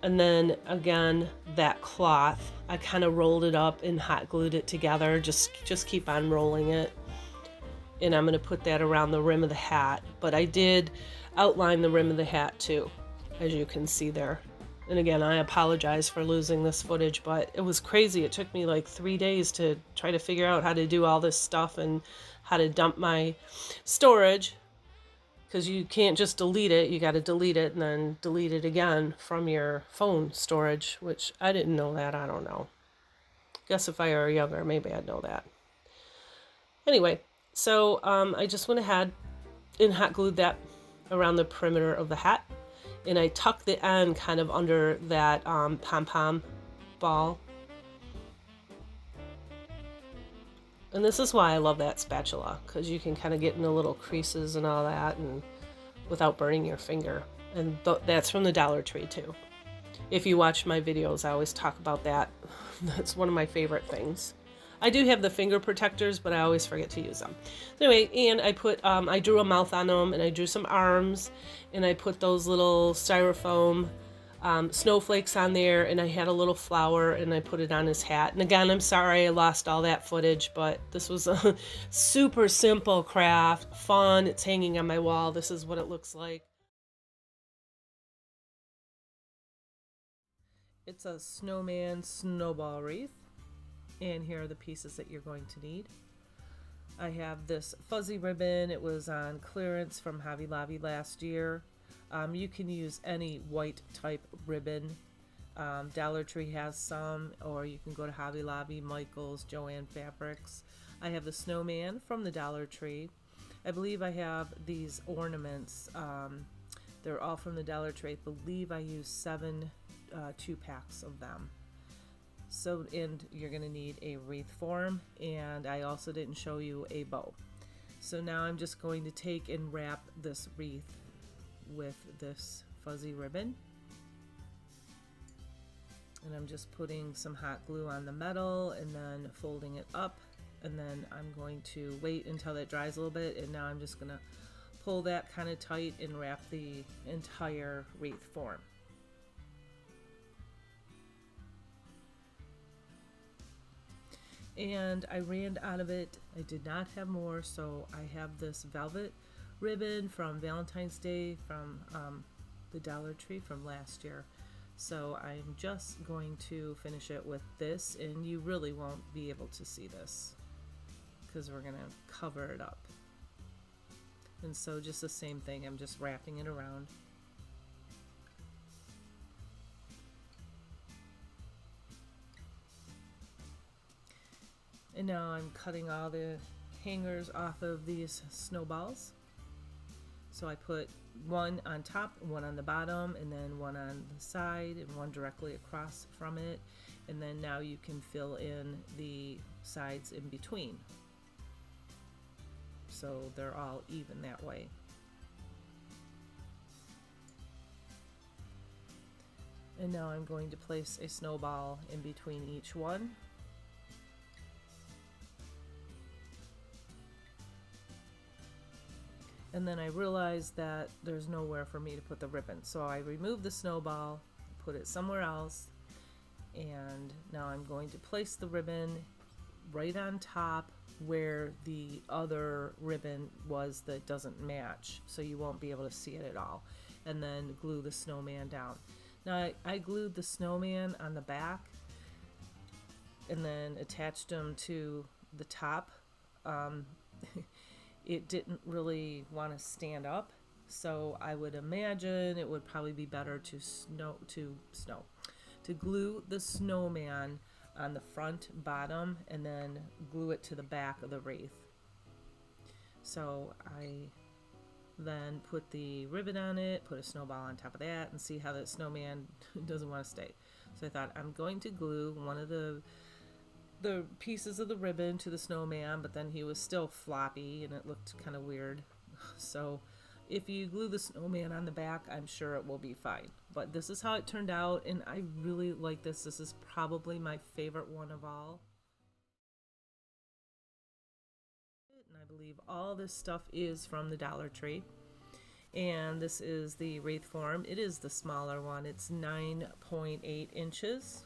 And then again, that cloth, I kind of rolled it up and hot glued it together. Just keep on rolling it. And I'm going to put that around the rim of the hat, but I did outline the rim of the hat too, as you can see there. And again, I apologize for losing this footage, but it was crazy. It took me like 3 days to try to figure out how to do all this stuff and how to dump my storage, because you can't just delete it. You got to delete it and then delete it again from your phone storage, which I didn't know that. I don't know. Guess if I were younger, maybe I'd know that. Anyway, so I just went ahead and hot glued that around the perimeter of the hat, and I tucked the end kind of under that pom-pom ball. And this is why I love that spatula, because you can kind of get in the little creases and all that, and without burning your finger. And that's from the Dollar Tree too. If you watch my videos, I always talk about that. That's one of my favorite things. I do have the finger protectors, but I always forget to use them. Anyway, and I put, I drew a mouth on them, and I drew some arms, and I put those little styrofoam snowflakes on there, and I had a little flower, and I put it on his hat. And again, I'm sorry I lost all that footage, but this was a super simple craft, fun. It's hanging on my wall. This is what it looks like. It's a snowman snowball wreath. And here are the pieces that you're going to need. I have this fuzzy ribbon. It was on clearance from Hobby Lobby last year. You can use any white type ribbon. Dollar Tree has some, or you can go to Hobby Lobby, Michael's, Joann Fabrics. I have the Snowman from the Dollar Tree. I believe I have these ornaments. They're all from the Dollar Tree. I believe I used 7 2-packs of them. So, and you're going to need a wreath form, and I also didn't show you a bow. So now I'm just going to take and wrap this wreath with this fuzzy ribbon. And I'm just putting some hot glue on the metal and then folding it up, and then I'm going to wait until it dries a little bit, and now I'm just going to pull that kind of tight and wrap the entire wreath form. and I ran out of it. I did not have more, so I have this velvet ribbon from Valentine's Day from the Dollar Tree from last year. So I'm just going to finish it with this, and you really won't be able to see this because we're gonna cover it up. And so just the same thing, I'm just wrapping it around. And now I'm cutting all the hangers off of these snowballs. So I put one on top, one on the bottom, and then one on the side, and one directly across from it. And then now you can fill in the sides in between, so they're all even that way. And now I'm going to place a snowball in between each one. And then I realized that there's nowhere for me to put the ribbon. So I removed the snowball, put it somewhere else, and now I'm going to place the ribbon right on top where the other ribbon was that doesn't match, so you won't be able to see it at all. And then glue the snowman down. Now I glued the snowman on the back and then attached them to the top. It didn't really want to stand up, so I would imagine it would probably be better to glue the snowman on the front bottom and then glue it to the back of the wreath. So I then put the ribbon on it, put a snowball on top of that, and see how the snowman doesn't want to stay. So I thought I'm going to glue one of the pieces of the ribbon to the snowman, but then he was still floppy and it looked kind of weird. So if you glue the snowman on the back, I'm sure it will be fine. But this is how it turned out, and I really like this. This is probably my favorite one of all. And I believe all this stuff is from the Dollar Tree. And this is the wreath form. It is the smaller one. It's 9.8 inches.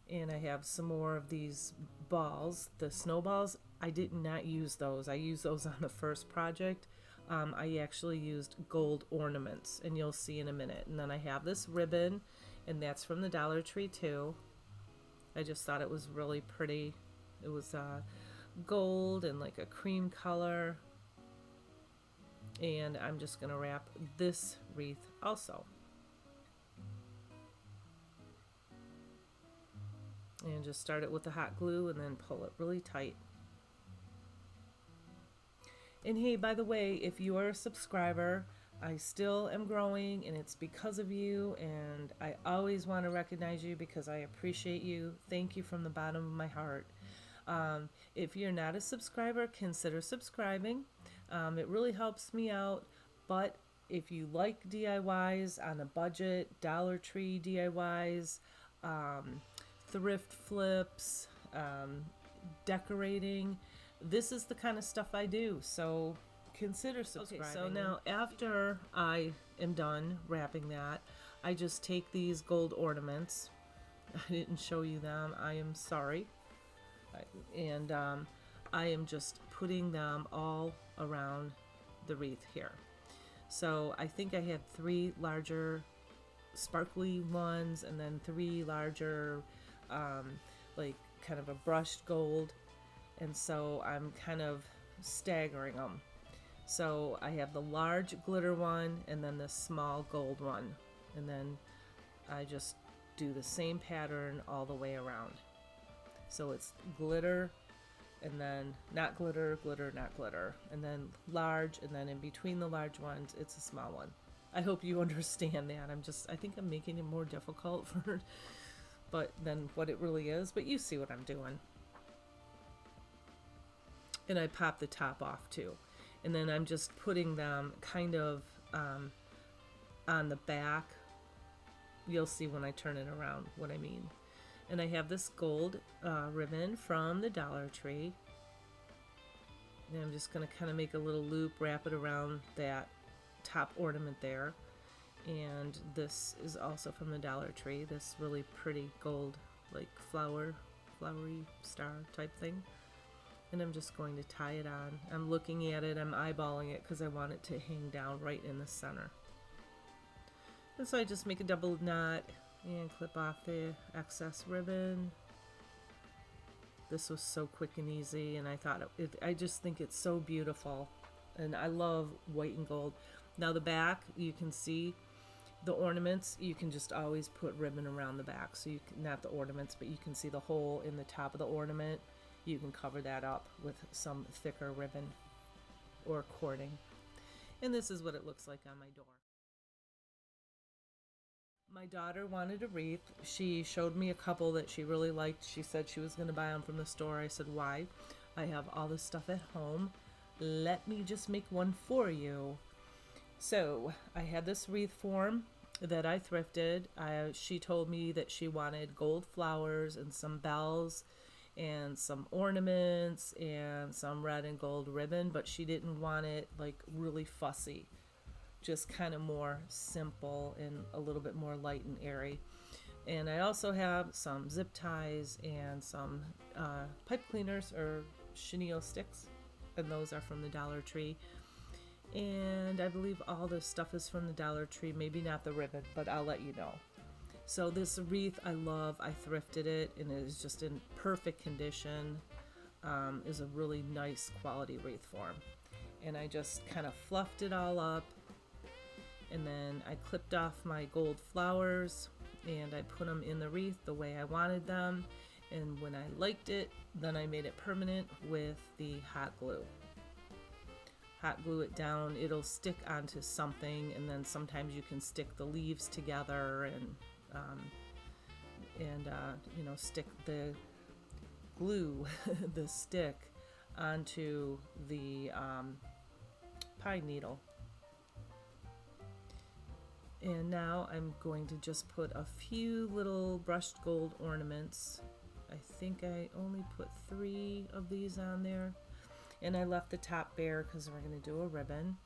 And I have some more of these balls. The snowballs, I did not use those. I used those on the first project. I actually used gold ornaments, and you'll see in a minute. And then I have this ribbon, and that's from the Dollar Tree too. I just thought it was really pretty. It was gold and like a cream color. And I'm just gonna wrap this wreath also. And just start it with the hot glue and then pull it really tight. And hey, by the way, if you are a subscriber, I still am growing, and it's because of you, and I always want to recognize you because I appreciate you. Thank you from the bottom of my heart. If you're not a subscriber, consider subscribing. It really helps me out. But if you like DIYs on a budget, Dollar Tree DIYs, thrift flips, decorating, this is the kind of stuff I do, so consider subscribing. Okay, so now after I am done wrapping that, I just take these gold ornaments. I didn't show you them, I am sorry. And I am just putting them all around the wreath here. So I think I had 3 larger sparkly ones, and then 3 larger like kind of a brushed gold, and so I'm kind of staggering them. So I have the large glitter one and then the small gold one, and then I just do the same pattern all the way around. So it's glitter and then not glitter, glitter, not glitter, and then large, and then in between the large ones it's a small one. I hope you understand that. I think I'm making it more difficult for than what it really is, but you see what I'm doing. And I pop the top off too. And then I'm just putting them kind of on the back. You'll see when I turn it around what I mean. And I have this gold ribbon from the Dollar Tree. And I'm just going to kind of make a little loop, wrap it around that top ornament there. And this is also from the Dollar Tree, this really pretty gold like flower flowery star type thing. And I'm just going to tie it on. I'm looking at it, I'm eyeballing it because I want it to hang down right in the center. And so I just make a double knot and clip off the excess ribbon. This was so quick and easy, and I thought I just think it's so beautiful. And I love white and gold. Now the back, you can see the ornaments, you can just always put ribbon around the back. So you can, not the ornaments, but you can see the hole in the top of the ornament. You can cover that up with some thicker ribbon or cording. And this is what it looks like on my door. My daughter wanted a wreath. She showed me a couple that she really liked. She said she was going to buy them from the store. I said, why? I have all this stuff at home. Let me just make one for you. So I had this wreath form that I thrifted. She told me that she wanted gold flowers and some bells and some ornaments and some red and gold ribbon, but she didn't want it like really fussy, just kind of more simple and a little bit more light and airy. And I also have some zip ties and some pipe cleaners or chenille sticks, and those are from the Dollar Tree. And I believe all this stuff is from the Dollar Tree, maybe not the ribbon, but I'll let you know. So this wreath I love. I thrifted it and it is just in perfect condition. Is a really nice quality wreath form. And I just kind of fluffed it all up, and then I clipped off my gold flowers and I put them in the wreath the way I wanted them. And when I liked it, then I made it permanent with the hot glue. Hot glue it down, it'll stick onto something, and then sometimes you can stick the leaves together and you know, stick the glue, the stick, onto the pine needle. And now I'm going to just put a few little brushed gold ornaments. I think I only put 3 of these on there. And I left the top bare because we're going to do a ribbon,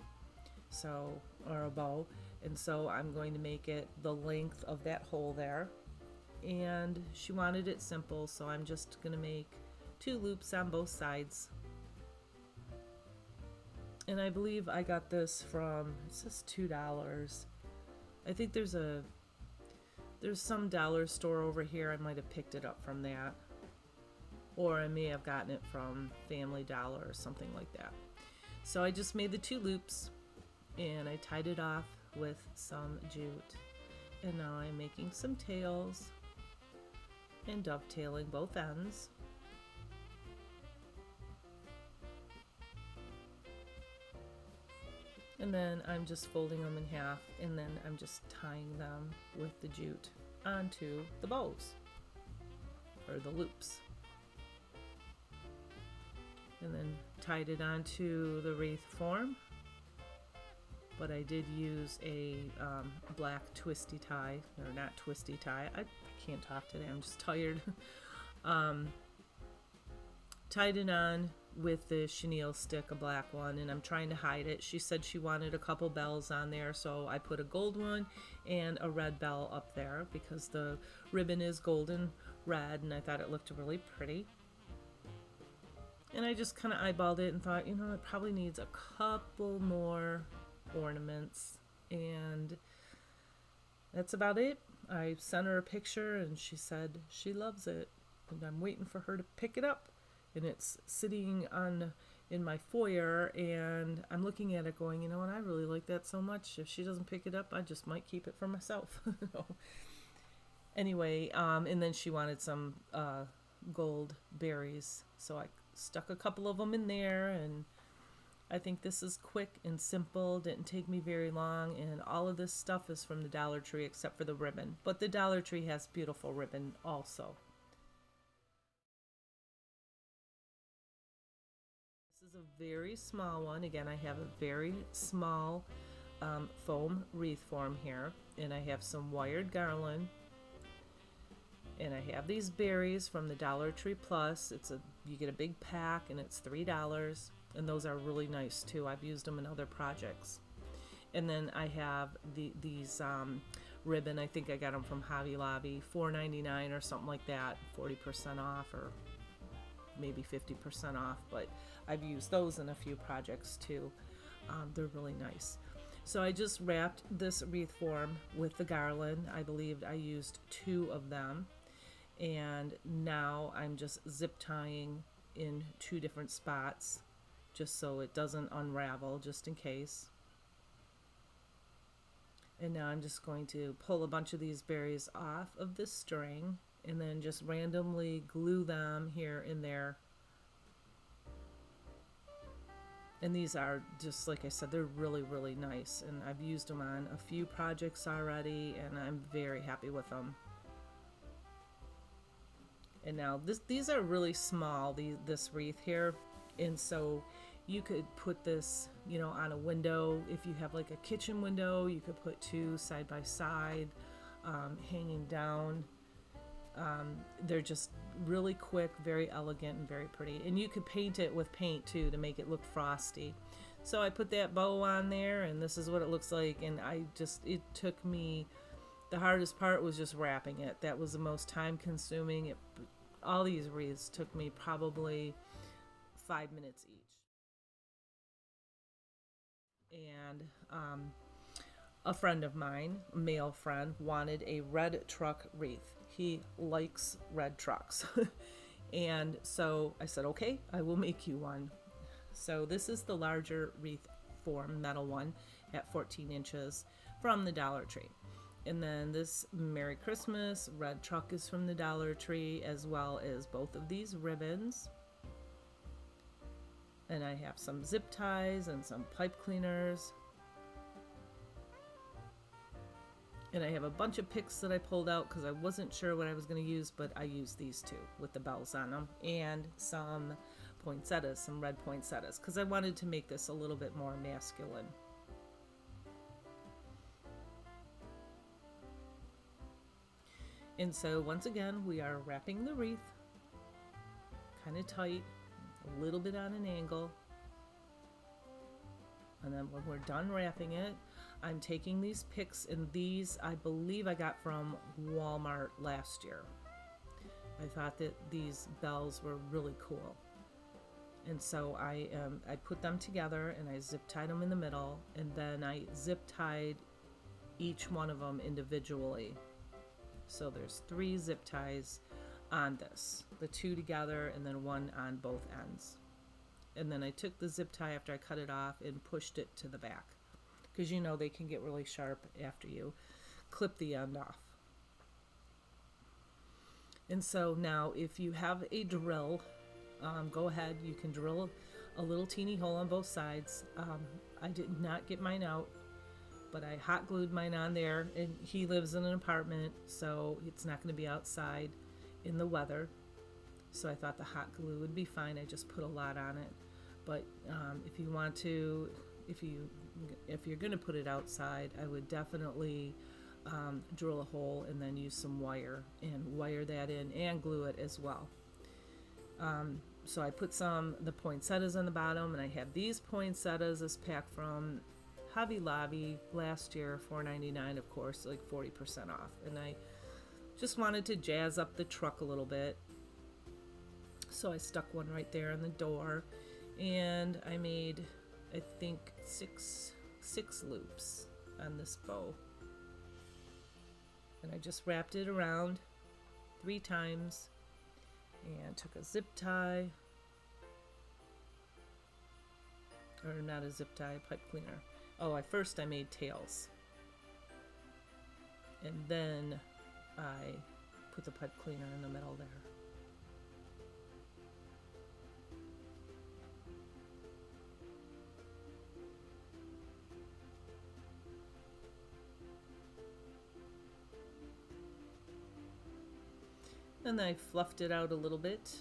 so, or a bow. And so I'm going to make it the length of that hole there. And she wanted it simple, so I'm just going to make 2 loops on both sides. And I believe I got this from, it says $2. I think there's some dollar store over here. I might have picked it up from that. Or I may have gotten it from Family Dollar or something like that. So I just made the 2 loops and I tied it off with some jute. And now I'm making some tails and dovetailing both ends. And then I'm just folding them in half, and then I'm just tying them with the jute onto the bows, or the loops. And then tied it onto the wreath form. But I did use a black twisty tie, or not twisty tie. I can't talk today, I'm just tired. Tied it on with the chenille stick, a black one, and I'm trying to hide it. She said she wanted a couple bells on there, so I put a gold one and a red bell up there because the ribbon is golden red, and I thought it looked really pretty. And I just kind of eyeballed it and thought, you know, it probably needs a couple more ornaments, and that's about it. I sent her a picture and she said she loves it, and I'm waiting for her to pick it up. And it's sitting in my foyer, and I'm looking at it going, you know what, I really like that so much. If she doesn't pick it up, I just might keep it for myself. Anyway, and then she wanted some gold berries, so I stuck a couple of them in there, and I think this is quick and simple. Didn't take me very long, and all of this stuff is from the Dollar Tree except for the ribbon. But the Dollar Tree has beautiful ribbon also. This is a very small one. Again, I have a very small foam wreath form here, and I have some wired garland, and I have these berries from the Dollar Tree Plus. You get a big pack, and it's $3, and those are really nice too. I've used them in other projects. And then I have these ribbon. I think I got them from Hobby Lobby, $4.99 or something like that, 40% off or maybe 50% off, but I've used those in a few projects too. They're really nice. So I just wrapped this wreath form with the garland. I believe I used 2 of them, and now I'm just zip tying in 2 different spots just so it doesn't unravel, just in case. And now I'm just going to pull a bunch of these berries off of this string and then just randomly glue them here and there. And these are just, like I said, they're really, really nice. And I've used them on a few projects already, and I'm very happy with them. And now these are really small, this wreath here. And so you could put this, you know, on a window. If you have like a kitchen window, you could put 2 side by side, hanging down. They're just really quick, very elegant, and very pretty. And you could paint it with paint too to make it look frosty. So I put that bow on there, and this is what it looks like. And it took me, the hardest part was just wrapping it. That was the most time consuming. All these wreaths took me probably 5 minutes each. And a friend of mine, a male friend, wanted a red truck wreath. He likes red trucks. And so I said, okay, I will make you one. So this is the larger wreath form, metal one, at 14 inches from the Dollar Tree. And then this Merry Christmas red truck is from the Dollar Tree, as well as both of these ribbons. And I have some zip ties and some pipe cleaners. And I have a bunch of picks that I pulled out because I wasn't sure what I was going to use, but I used these 2 with the bells on them, and some poinsettias, some red poinsettias, because I wanted to make this a little bit more masculine. And so once again, we are wrapping the wreath kind of tight, a little bit on an angle. And then when we're done wrapping it, I'm taking these picks, and these I believe I got from Walmart last year. I thought that these bells were really cool. And so I put them together and I zip tied them in the middle, and then I zip tied each one of them individually. So there's 3 zip ties on this, the 2 together and then 1 on both ends. And then I took the zip tie after I cut it off and pushed it to the back, because you know they can get really sharp after you clip the end off. And so now if you have a drill, go ahead, you can drill a little teeny hole on both sides. I did not get mine out, but I hot glued mine on there, and he lives in an apartment, so it's not going to be outside in the weather. So I thought the hot glue would be fine. I just put a lot on it. But if you want to, if you're going to put it outside, I would definitely drill a hole and then use some wire and wire that in and glue it as well. So I put the poinsettias on the bottom, and I have these poinsettias, this pack from Hobby Lobby last year, $4.99, of course, like 40% off. And I just wanted to jazz up the truck a little bit. So I stuck one right there in the door, and I made, I think, six loops on this bow. And I just wrapped it around 3 times and took a zip tie, or not a zip tie, a pipe cleaner. Oh, first I made tails, and then I put the pipe cleaner in the middle there. And I fluffed it out a little bit.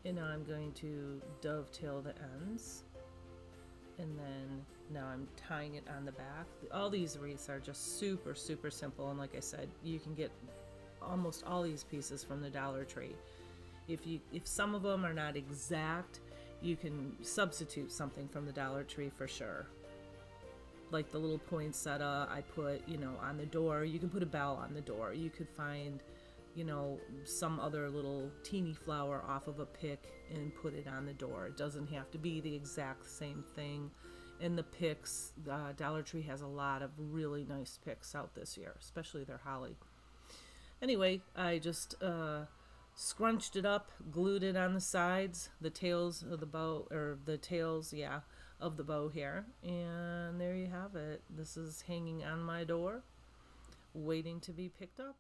And now I'm going to dovetail the ends. And then now I'm tying it on the back. All these wreaths are just super, super simple. And like I said, you can get almost all these pieces from the Dollar Tree. If some of them are not exact, you can substitute something from the Dollar Tree for sure. like the little poinsettia I put, on the door. You can put a bell on the door. You could find, some other little teeny flower off of a pick and put it on the door. It doesn't have to be the exact same thing. And the picks, Dollar Tree has a lot of really nice picks out this year, especially their holly. Anyway, I just scrunched it up, glued it on the sides, the tails of the bow, of the bow here, and there you have it. This is hanging on my door, waiting to be picked up.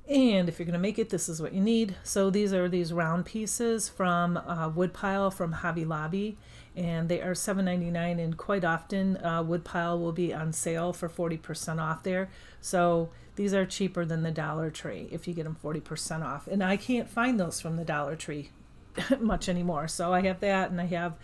And if you're going to make it, this is what you need. So these are these round pieces from Woodpile from Hobby Lobby, and they are $7.99, and quite often Woodpile will be on sale for 40% off there. So these are cheaper than the Dollar Tree if you get them 40% off. And I can't find those from the Dollar Tree much anymore. So I have that, and I have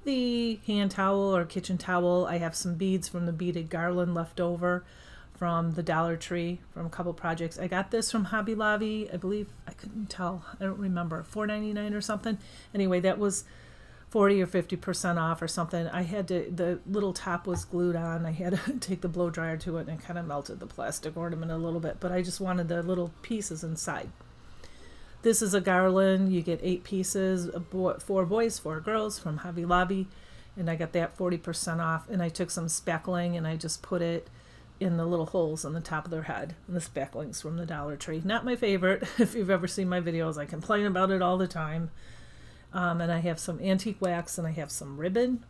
the hand towel or kitchen towel. I have some beads from the beaded garland left over from the Dollar Tree from a couple projects. I got this from Hobby Lobby, I believe. I couldn't tell. I don't remember. $4.99 or something. Anyway, that was 40 or 50% off or something. I had to, the little top was glued on. I had to take the blow dryer to it, and it kind of melted the plastic ornament a little bit, but I just wanted the little pieces inside. This is a garland. You get 8 pieces, 4 boys, 4 girls from Hobby Lobby, and I got that 40% off. And I took some speckling and I just put it in the little holes on the top of their head. And the specklings from the Dollar Tree. Not my favorite. If you've ever seen my videos, I complain about it all the time. And I have some antique wax, and I have some ribbon.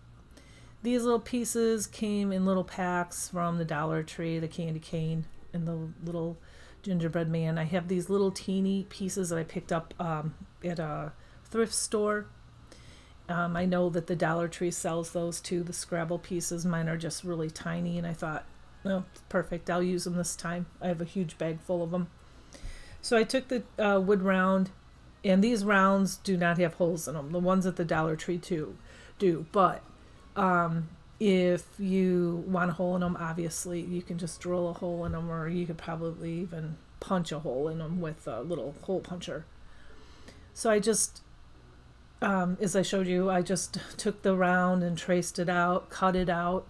These little pieces came in little packs from the Dollar Tree, the candy cane, and the little gingerbread man. I have these little teeny pieces that I picked up at a thrift store. I know that the Dollar Tree sells those too, the Scrabble pieces. Mine are just really tiny, and I thought, well, perfect, I'll use them this time. I have a huge bag full of them. So I took the wood round, and these rounds do not have holes in them. The ones at the Dollar Tree too do, but if you want a hole in them, obviously you can just drill a hole in them, or you could probably even punch a hole in them with a little hole puncher. So I just, as I showed you, I just took the round and traced it out, cut it out.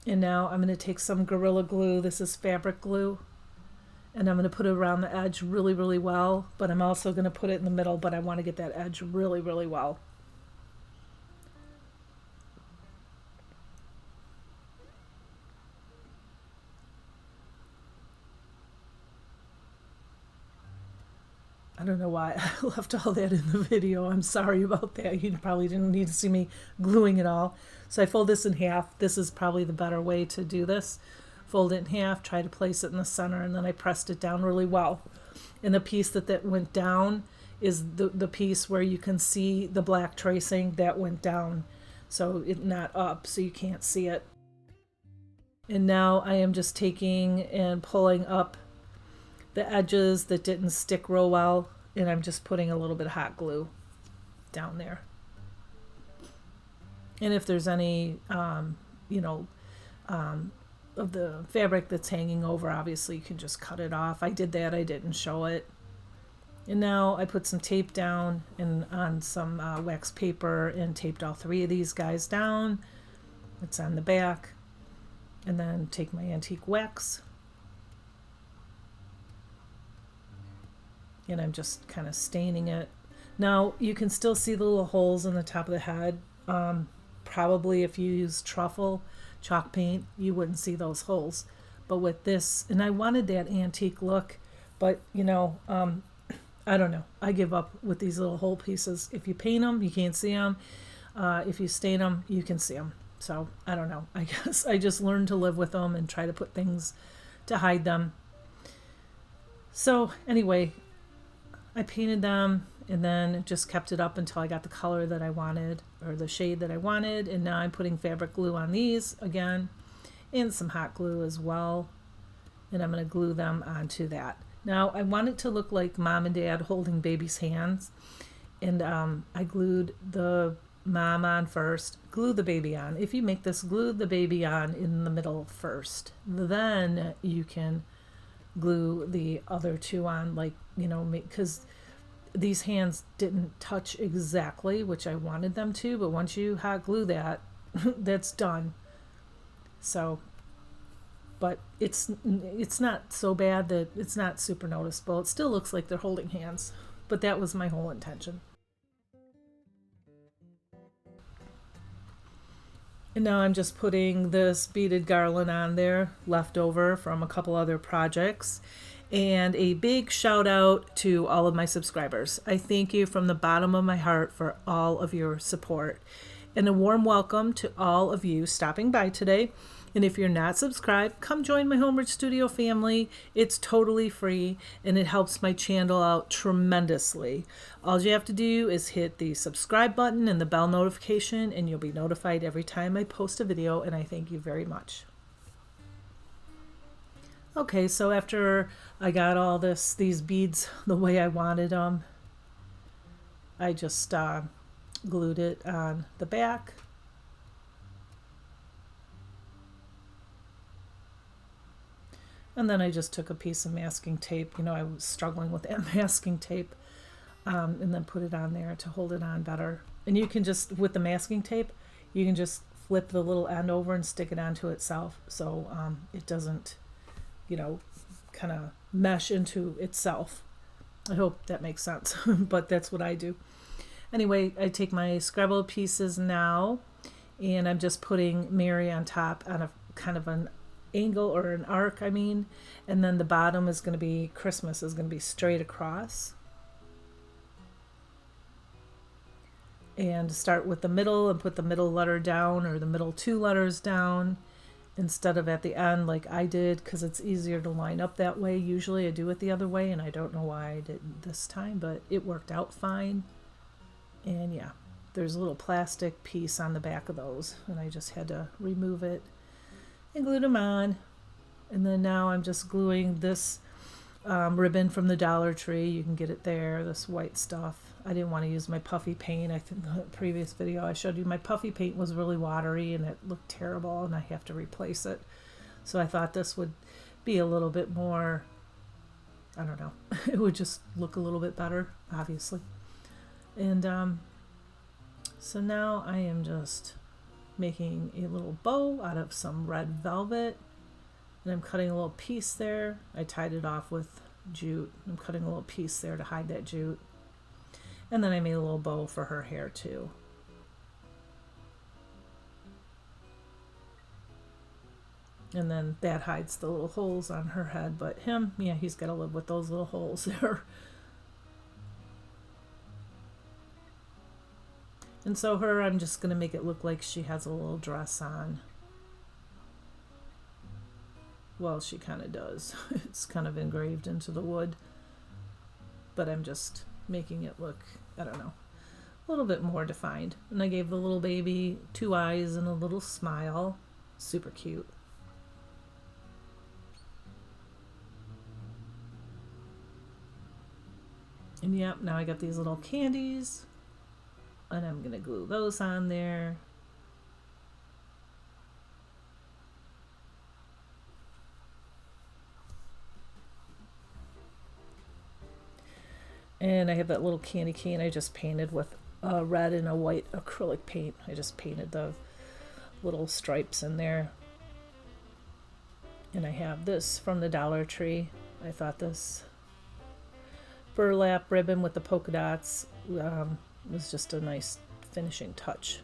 And now I'm going to take some Gorilla Glue. This is fabric glue. And I'm going to put it around the edge really, really well. But I'm also going to put it in the middle, but I want to get that edge really, really well. I don't know why I left all that in the video. I'm sorry about that. You probably didn't need to see me gluing it all. So I fold this in half. This is probably the better way to do this. Fold it in half, try to place it in the center, and then I pressed it down really well. And the piece that went down is the piece where you can see the black tracing that went down. So it's not up, so you can't see it. And now I am just taking and pulling up the edges that didn't stick real well, and I'm just putting a little bit of hot glue down there. And if there's any, of the fabric that's hanging over, obviously you can just cut it off. I did that, I didn't show it. And now I put some tape down and on some wax paper and taped all 3 of these guys down. It's on the back. And then take my antique wax. And I'm just kind of staining it. Now you can still see the little holes in the top of the head. Probably if you use truffle chalk paint, you wouldn't see those holes. But with this, and I wanted that antique look, but I don't know. I give up with these little hole pieces. If you paint them, you can't see them. If you stain them, you can see them. So I don't know. I guess I just learned to live with them and try to put things to hide them. So anyway, I painted them and then just kept it up until I got the color that I wanted, or the shade that I wanted. And now I'm putting fabric glue on these again, and some hot glue as well. And I'm going to glue them onto that. Now I want it to look like Mom and Dad holding baby's hands. And I glued the mom on first, glue the baby on. If you make this, glue the baby on in the middle first. Then you can glue the other two on, like, because these hands didn't touch exactly, which I wanted them to, but once you hot glue that, that's done. So, but it's not so bad that it's not super noticeable. It still looks like they're holding hands, but that was my whole intention. And now I'm just putting this beaded garland on there, left over from a couple other projects. And a big shout out to all of my subscribers. I thank you from the bottom of my heart for all of your support. And a warm welcome to all of you stopping by today. And if you're not subscribed, come join my Homebridge Studio family. It's totally free and it helps my channel out tremendously. All you have to do is hit the subscribe button and the bell notification, and you'll be notified every time I post a video, and I thank you very much. Okay, so after I got all these beads the way I wanted them, I just glued it on the back. And then I just took a piece of masking tape. I was struggling with that masking tape, and then put it on there to hold it on better. And you can just, with the masking tape, you can just flip the little end over and stick it onto itself, so it doesn't, kind of mesh into itself. I hope that makes sense, but that's what I do. Anyway, I take my Scrabble pieces now, and I'm just putting Mary on top on a kind of an angle, or an arc, and then the bottom is going to be Christmas, is going to be straight across. And start with the middle and put the middle letter down, or the middle two letters down, instead of at the end like I did, because it's easier to line up that way. Usually I do it the other way, and I don't know why I didn't this time, but it worked out fine. And yeah, there's a little plastic piece on the back of those, and I just had to remove it and glued them on. And then now I'm just gluing this ribbon from the Dollar Tree. You can get it there, this white stuff. I didn't want to use my puffy paint. I think the previous video I showed you my puffy paint was really watery and it looked terrible, and I have to replace it. So I thought this would be a little bit more, I don't know, it would just look a little bit better, obviously. And so now I am just making a little bow out of some red velvet, and I'm cutting a little piece there. I tied it off with jute. I'm cutting a little piece there to hide that jute, and then I made a little bow for her hair too. And then that hides the little holes on her head, but him, yeah, he's got to live with those little holes there. And so her, I'm just going to make it look like she has a little dress on. Well, she kind of does. It's kind of engraved into the wood. But I'm just making it look, I don't know, a little bit more defined. And I gave the little baby 2 eyes and a little smile. Super cute. And yep, now I got these little candies. And I'm going to glue those on there. And I have that little candy cane I just painted with a red and a white acrylic paint. I just painted the little stripes in there. And I have this from the Dollar Tree. I thought this burlap ribbon with the polka dots was just a nice finishing touch.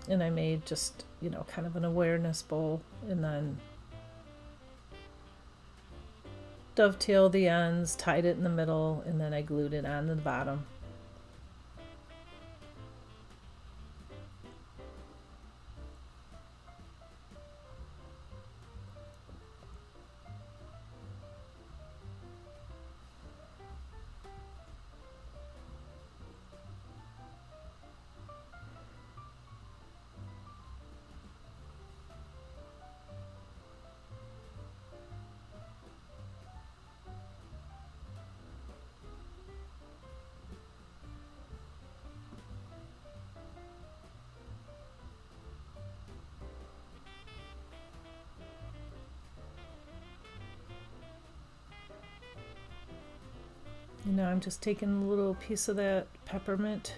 And I made just, kind of an awareness bowl, and then dovetailed the ends, tied it in the middle, and then I glued it on the bottom. And now I'm just taking a little piece of that peppermint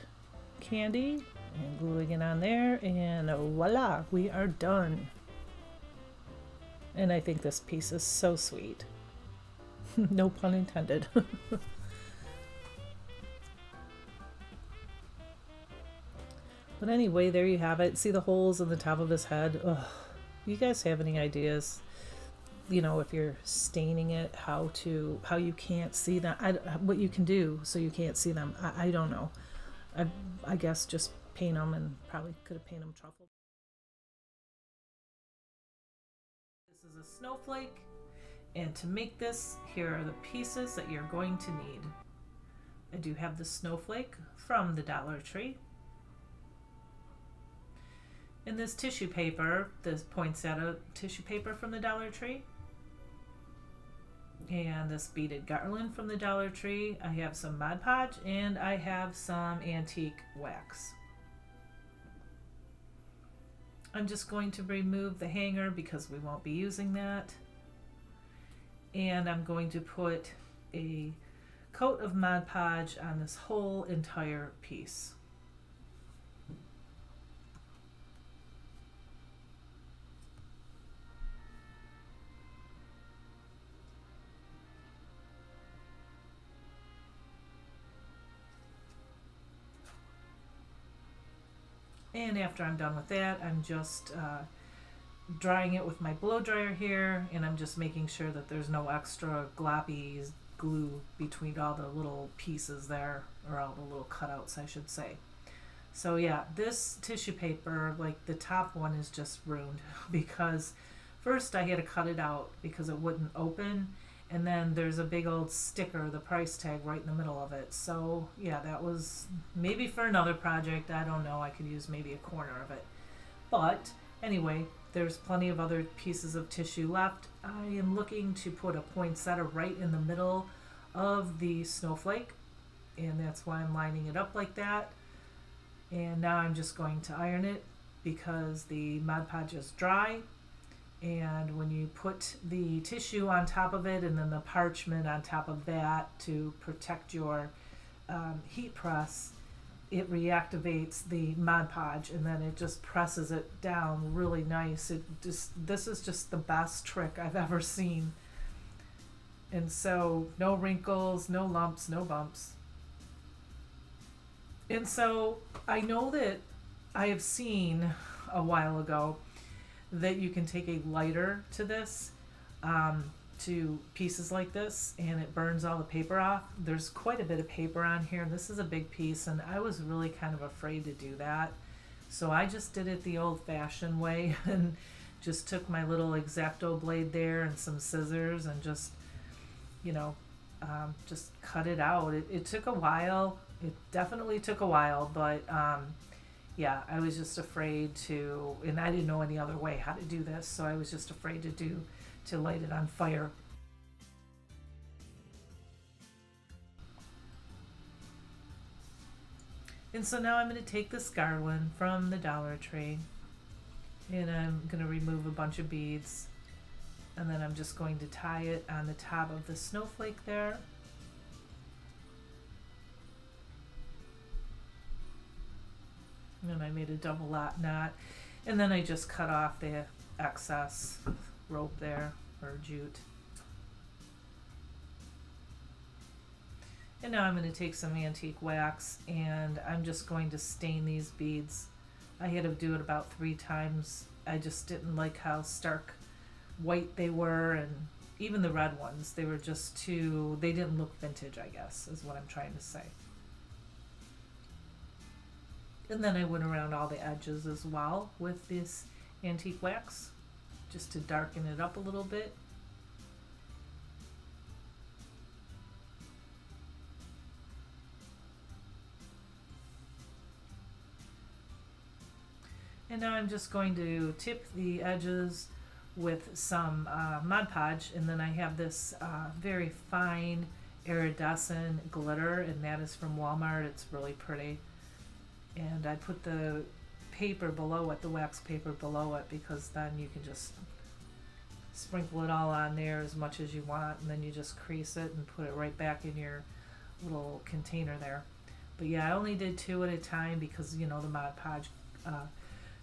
candy and gluing it on there, and voila, we are done. And I think this piece is so sweet. No pun intended. But anyway, there you have it. See the holes in the top of his head? Ugh. You guys have any ideas? You know, if you're staining it, how you can't see them, what you can do so you can't see them. I don't know. I guess just paint them, and probably could have painted them truffle. This is a snowflake, and to make this, here are the pieces that you're going to need. I do have the snowflake from the Dollar Tree. And this tissue paper, this poinsettia tissue paper from the Dollar Tree. And this beaded garland from the Dollar Tree. I have some Mod Podge, and I have some antique wax. I'm just going to remove the hanger because we won't be using that. And I'm going to put a coat of Mod Podge on this whole entire piece. And after I'm done with that, I'm just drying it with my blow dryer here, and I'm just making sure that there's no extra gloppy glue between all the little pieces there, or all the little cutouts, I should say. So yeah, this tissue paper, like the top one, is just ruined because first I had to cut it out because it wouldn't open, and then there's a big old sticker, the price tag, right in the middle of it. So yeah, that was maybe for another project. I don't know. I could use maybe a corner of it. But anyway, there's plenty of other pieces of tissue left. I am looking to put a poinsettia right in the middle of the snowflake, and that's why I'm lining it up like that. And now I'm just going to iron it because the Mod Podge is dry. And when you put the tissue on top of it and then the parchment on top of that to protect your heat press, it reactivates the Mod Podge, and then it just presses it down really nice. This is just the best trick I've ever seen. And so no wrinkles, no lumps, no bumps. And so I know that I have seen a while ago that you can take a lighter to this, to pieces like this, and it burns all the paper off. There's quite a bit of paper on here, and this is a big piece, and I was really kind of afraid to do that. So I just did it the old-fashioned way and just took my little X-Acto blade there and some scissors and just, just cut it out. It took a while. It definitely took a while, but yeah, I was just afraid to, and I didn't know any other way how to do this, so I was just afraid to light it on fire. And so now I'm going to take this garland from the Dollar Tree, and I'm going to remove a bunch of beads, and then I'm just going to tie it on the top of the snowflake there. And I made a double knot, and then I just cut off the excess rope there, or jute. And now I'm going to take some antique wax, and I'm just going to stain these beads. I had to do it about 3 times. I just didn't like how stark white they were, and even the red ones, they were just too, they didn't look vintage, I guess, is what I'm trying to say. And then I went around all the edges as well with this antique wax, just to darken it up a little bit. And now I'm just going to tip the edges with some Mod Podge, and then I have this very fine iridescent glitter, and that is from Walmart. It's really pretty. And I put the paper below it, the wax paper below it, because then you can just sprinkle it all on there as much as you want, and then you just crease it and put it right back in your little container there. But yeah, I only did 2 at a time because the Mod Podge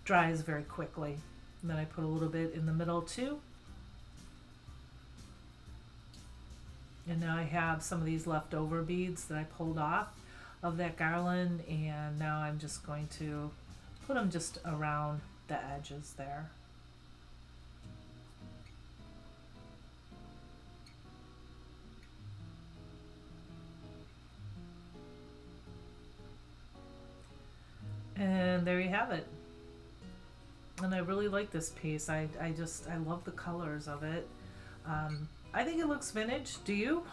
dries very quickly. And then I put a little bit in the middle too. And now I have some of these leftover beads that I pulled off of that garland, and now I'm just going to put them just around the edges there. And there you have it. And I really like this piece. I love the colors of it. I think it looks vintage. Do you?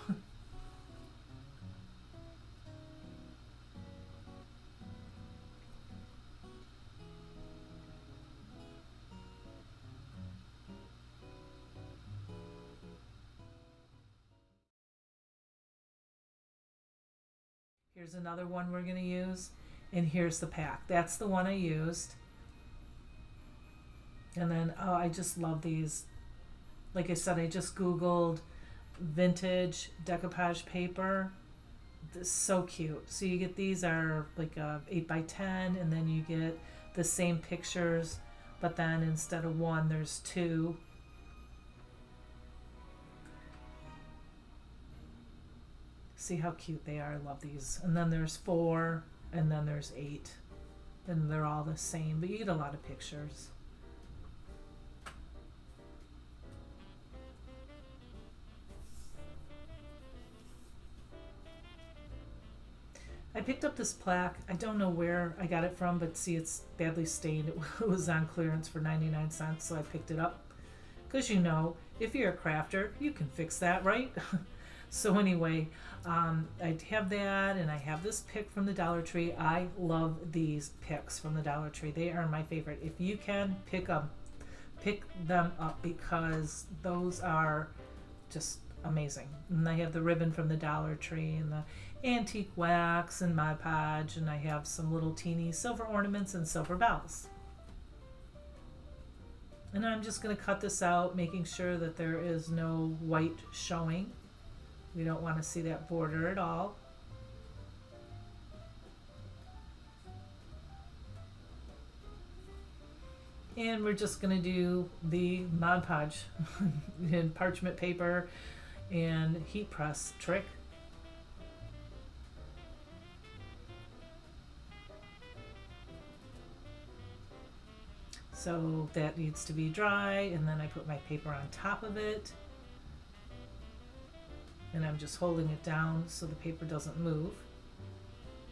Here's another one we're going to use. And here's the pack. That's the one I used. And then, oh, I just love these. Like I said, I just Googled vintage decoupage paper. This is so cute. So you get, these are like a 8x10, and then you get the same pictures, but then instead of 1, there's 2. See how cute they are. I love these. And then there's 4, and then there's 8. And they're all the same, but you get a lot of pictures. I picked up this plaque. I don't know where I got it from, but see, it's badly stained. It was on clearance for 99 cents, so I picked it up. Because if you're a crafter, you can fix that, right? So anyway, I have that, and I have this pick from the Dollar Tree. I love these picks from the Dollar Tree. They are my favorite. If you can, pick them up, because those are just amazing. And I have the ribbon from the Dollar Tree, and the antique wax, and Mod Podge, and I have some little teeny silver ornaments and silver bells. And I'm just going to cut this out, making sure that there is no white showing. We don't want to see that border at all. And we're just going to do the Mod Podge in parchment paper and heat press trick. So that needs to be dry, and then I put my paper on top of it. And I'm just holding it down so the paper doesn't move,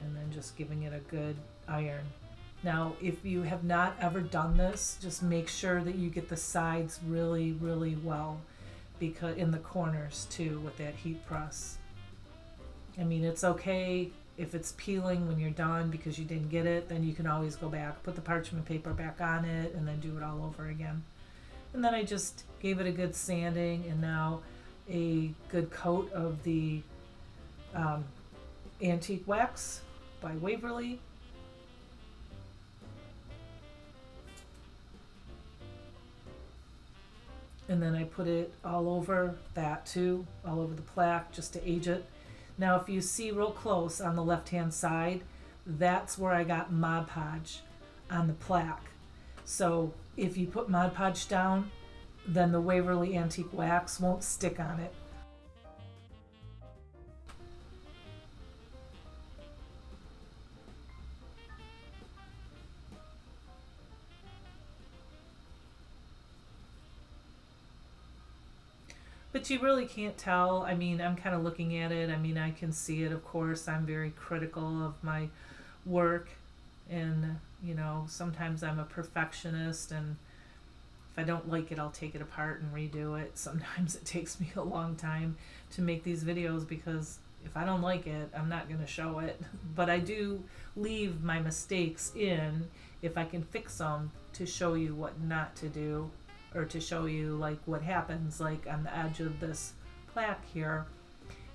and then just giving it a good iron. Now, if you have not ever done this, just make sure that you get the sides really, really well, because in the corners too, with that heat press. I mean, it's okay if it's peeling when you're done because you didn't get it, then you can always go back, put the parchment paper back on it, and then do it all over again. And then I just gave it a good sanding, and now a good coat of the antique wax by Waverly. And then I put it all over that too, all over the plaque, just to age it. Now if you see real close on the left hand side, that's where I got Mod Podge on the plaque. So if you put Mod Podge down, then the Waverly antique wax won't stick on it. But you really can't tell. I mean, I'm kind of looking at it. I mean, I can see it, of course. I'm very critical of my work. And, sometimes I'm a perfectionist. And if I don't like it, I'll take it apart and redo it. Sometimes it takes me a long time to make these videos because if I don't like it, I'm not going to show it. But I do leave my mistakes in if I can fix them to show you what not to do, or to show you like what happens, like on the edge of this plaque here,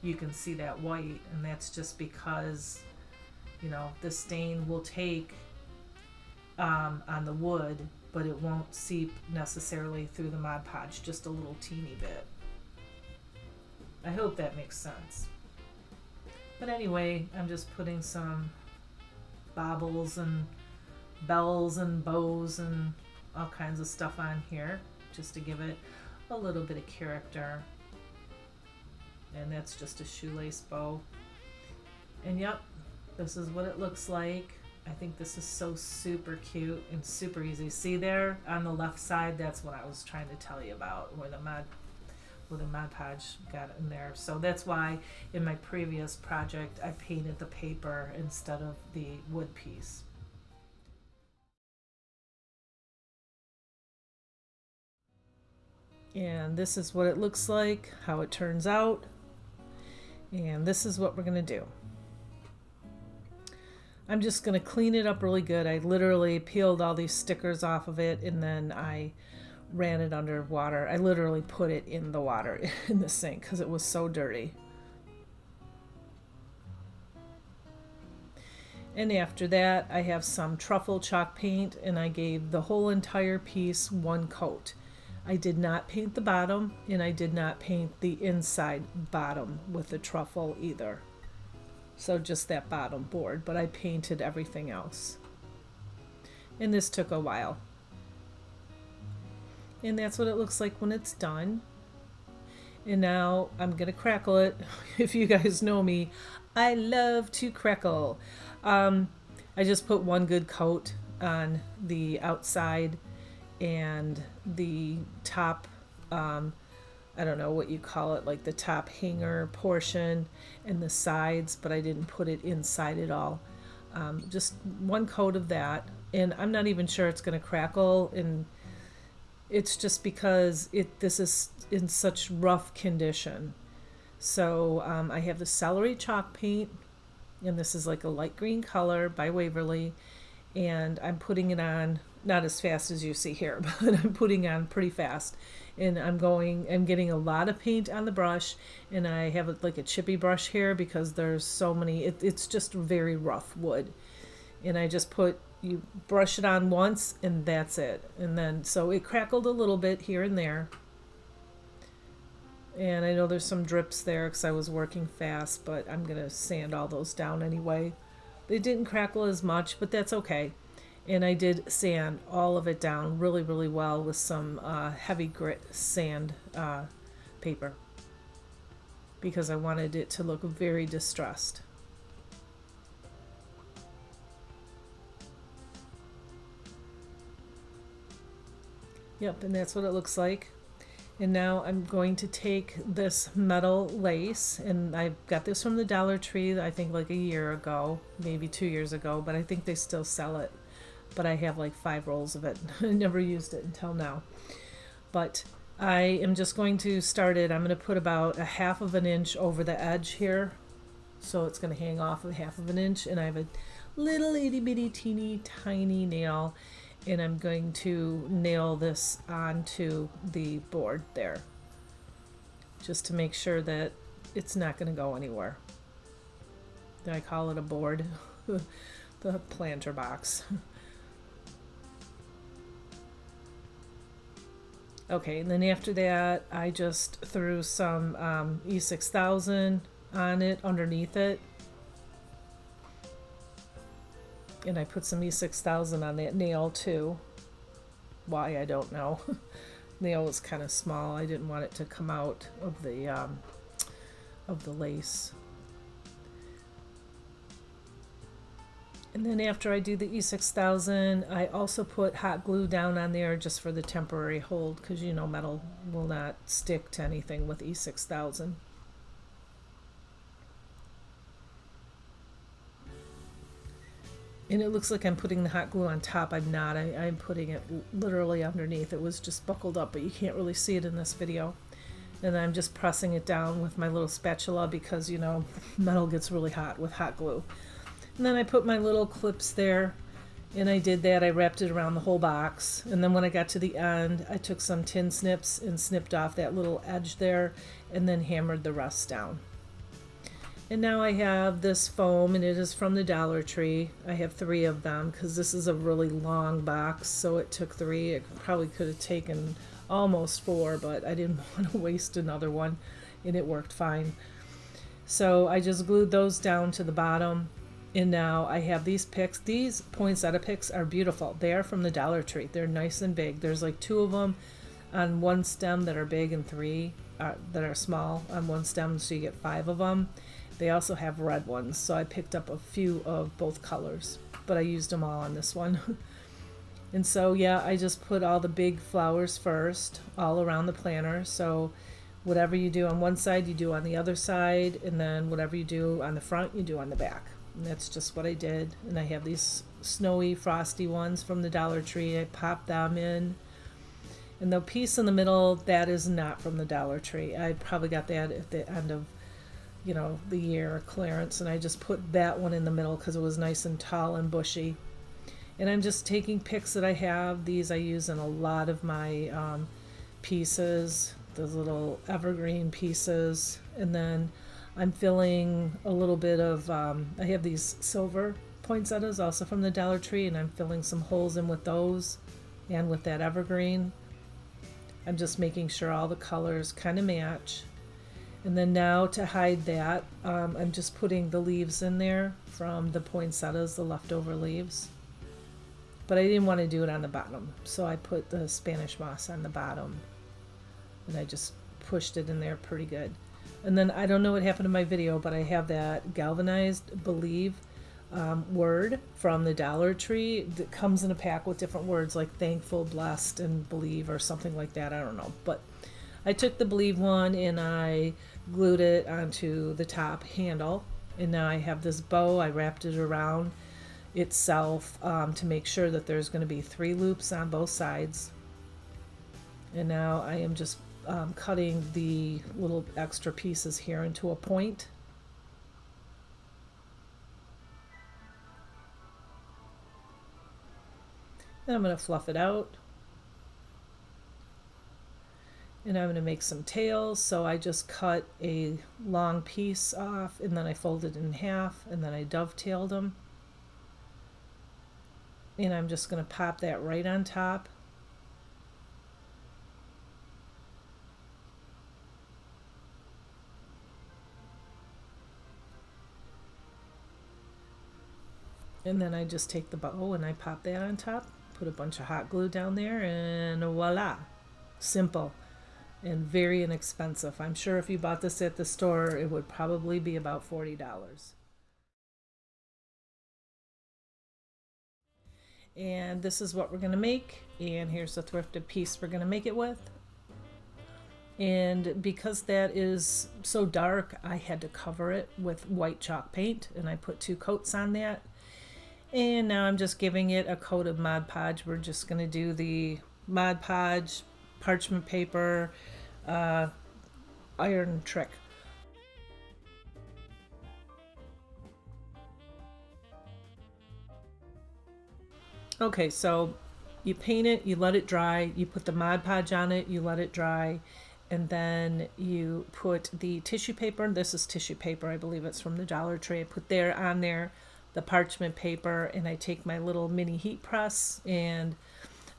you can see that white, and that's just because, the stain will take on the wood, but it won't seep necessarily through the Mod Podge, just a little teeny bit. I hope that makes sense. But anyway, I'm just putting some baubles and bells and bows and all kinds of stuff on here just to give it a little bit of character. And that's just a shoelace bow. And yep, this is what it looks like. I think this is so super cute and super easy. See there on the left side, that's what I was trying to tell you about, where the Mod Podge got in there. So that's why in my previous project I painted the paper instead of the wood piece. And this is what it looks like, how it turns out. And this is what we're gonna do. I'm just gonna clean it up really good. I literally peeled all these stickers off of it and then I ran it under water. I literally put it in the water in the sink because it was so dirty. And after that, I have some truffle chalk paint and I gave the whole entire piece one coat. I did not paint the bottom and I did not paint the inside bottom with the truffle either. So just that bottom board, but I painted everything else. And this took a while. And that's what it looks like when it's done. And now I'm gonna crackle it. If you guys know me, I love to crackle. I just put one good coat on the outside and the top, I don't know what you call it, like the top hanger portion and the sides, but I didn't put it inside at all. Just one coat of that, and I'm not even sure it's going to crackle, and it's just because this is in such rough condition. So I have the celery chalk paint, and this is like a light green color by Waverly, and I'm putting it on not as fast as you see here, but I'm putting on pretty fast. And I'm getting a lot of paint on the brush, and I have like a chippy brush here because there's so many, it's just very rough wood. And I just you brush it on once and that's it. And then, so it crackled a little bit here and there. And I know there's some drips there because I was working fast, but I'm gonna sand all those down anyway. They didn't crackle as much, but that's okay. And I did sand all of it down really, really well with some heavy grit sand paper because I wanted it to look very distressed. Yep, and that's what it looks like. And now I'm going to take this metal lace, and I got this from the Dollar Tree, I think like a year ago, maybe 2 years ago, but I think they still sell it. But I have like 5 rolls of it. I never used it until now. But I am just going to start it. I'm going to put about 1/2 of an inch over the edge here. So it's going to hang off of 1/2 of an inch. And I have a little itty bitty teeny tiny nail. And I'm going to nail this onto the board there. Just to make sure that it's not going to go anywhere. I call it a board. The planter box. Okay, and then after that, I just threw some E6000 on it, underneath it. And I put some E6000 on that nail too. Why, I don't know. Nail was kind of small. I didn't want it to come out of the lace. And then after I do the E6000, I also put hot glue down on there just for the temporary hold, because you know metal will not stick to anything with E6000. And it looks like I'm putting the hot glue on top. I'm not. I'm putting it literally underneath. It was just buckled up, but you can't really see it in this video. And I'm just pressing it down with my little spatula because, you know, metal gets really hot with hot glue. And then I put my little clips there, and I did that. I wrapped it around the whole box. And then when I got to the end, I took some tin snips and snipped off that little edge there and then hammered the rest down. And now I have this foam, and it is from the Dollar Tree. I have 3 of them because this is a really long box, so it took 3. It probably could have taken almost 4, but I didn't want to waste another one, and it worked fine. So I just glued those down to the bottom. And now I have these picks. These poinsettia picks are beautiful. They are from the Dollar Tree. They're nice and big. There's like 2 of them on one stem that are big and 3 that are small on one stem, so you get 5 of them. They also have red ones, so I picked up a few of both colors, but I used them all on this one. And so yeah, I just put all the big flowers first all around the planter. So whatever you do on one side, you do on the other side, and then whatever you do on the front, you do on the back. And that's just what I did. And I have these snowy, frosty ones from the Dollar Tree. I popped them in. And the piece in the middle, that is not from the Dollar Tree. I probably got that at the end of, the year clearance, and I just put that one in the middle because it was nice and tall and bushy. And I'm just taking picks that I have. These I use in a lot of my pieces, those little evergreen pieces. And then I'm filling a little bit of, I have these silver poinsettias also from the Dollar Tree, and I'm filling some holes in with those and with that evergreen. I'm just making sure all the colors kind of match. And then now to hide that, I'm just putting the leaves in there from the poinsettias, the leftover leaves. But I didn't want to do it on the bottom, so I put the Spanish moss on the bottom. And I just pushed it in there pretty good. And then I don't know what happened to my video, but I have that galvanized believe word from the Dollar Tree that comes in a pack with different words like thankful, blessed, and believe or something like that. I don't know. But I took the believe one and I glued it onto the top handle. And now I have this bow. I wrapped it around itself to make sure that there's going to be 3 loops on both sides. And now I am just cutting the little extra pieces here into a point. And I'm going to fluff it out. And I'm going to make some tails, so I just cut a long piece off, and then I folded it in half, and then I dovetailed them. And I'm just going to pop that right on top. And then I just take the bow and I pop that on top, put a bunch of hot glue down there, and voila. Simple and very inexpensive. I'm sure if you bought this at the store, it would probably be about $40. And this is what we're going to make. And here's the thrifted piece we're going to make it with. And because that is so dark, I had to cover it with white chalk paint, and I put 2 coats on that. And now I'm just giving it a coat of Mod Podge. We're just going to do the Mod Podge, parchment paper, iron trick. Okay, so you paint it, you let it dry, you put the Mod Podge on it, you let it dry, and then you put the tissue paper. This is tissue paper, I believe it's from the Dollar Tree. I put there on there the parchment paper, and I take my little mini heat press and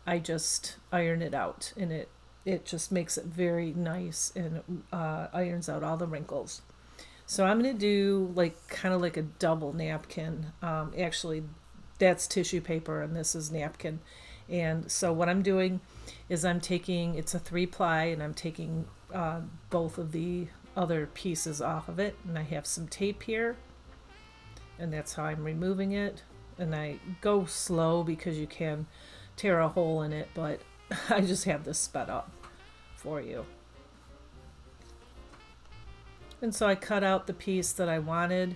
I just iron it out, and it just makes it very nice and irons out all the wrinkles. So I'm going to do kind of like a double napkin. Actually, that's tissue paper and this is napkin. And so what I'm doing is I'm taking, it's a 3-ply, and I'm taking both of the other pieces off of it, and I have some tape here, and that's how I'm removing it. And I go slow because you can tear a hole in it, but I just have this sped up for you. And so I cut out the piece that I wanted,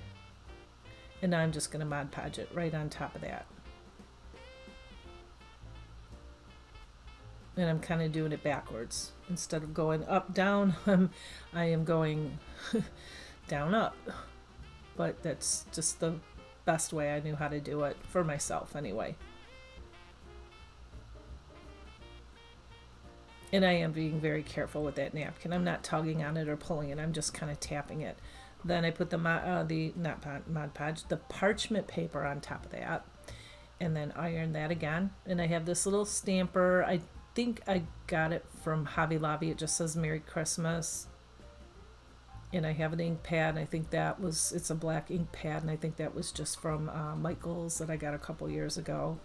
and I'm just going to Mod Podge it right on top of that. And I'm kind of doing it backwards. Instead of going up, down, I am going down, up. But that's just the best way I knew how to do it for myself anyway. And I am being very careful with that napkin. I'm not tugging on it or pulling it. I'm just kind of tapping it. Then I put the Mod Podge, the parchment paper on top of that, and then iron that again. And I have this little stamper. I think I got it from Hobby Lobby. It just says Merry Christmas. And I have an ink pad. I think it's a black ink pad, and I think that was just from Michael's that I got a couple years ago.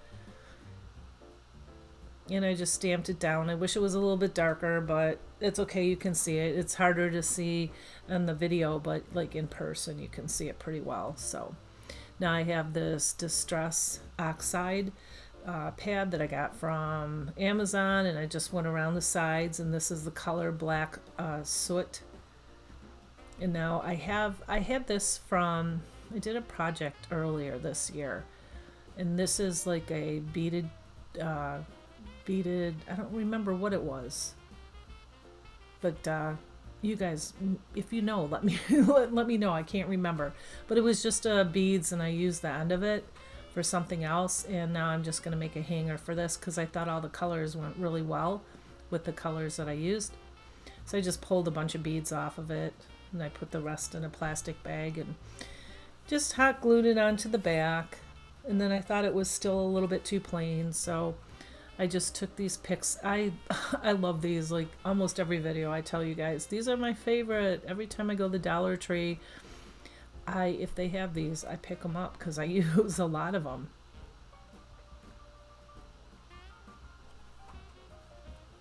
And I just stamped it down. I wish it was a little bit darker, but it's okay. You can see it. It's harder to see in the video, but like in person, you can see it pretty well. So now I have this Distress Oxide pad that I got from Amazon, and I just went around the sides, and this is the color Black Soot. And now I had this from, I did a project earlier this year, and this is like a beaded, I don't remember what it was, but you guys, if you know, let me let me know. I can't remember, but it was just beads, and I used the end of it for something else, and now I'm just going to make a hanger for this because I thought all the colors went really well with the colors that I used. So I just pulled a bunch of beads off of it, and I put the rest in a plastic bag and just hot glued it onto the back. And then I thought it was still a little bit too plain, so I just took these pics. I love these. Like almost every video I tell you guys, these are my favorite. Every time I go to the Dollar Tree, if they have these, I pick them up because I use a lot of them.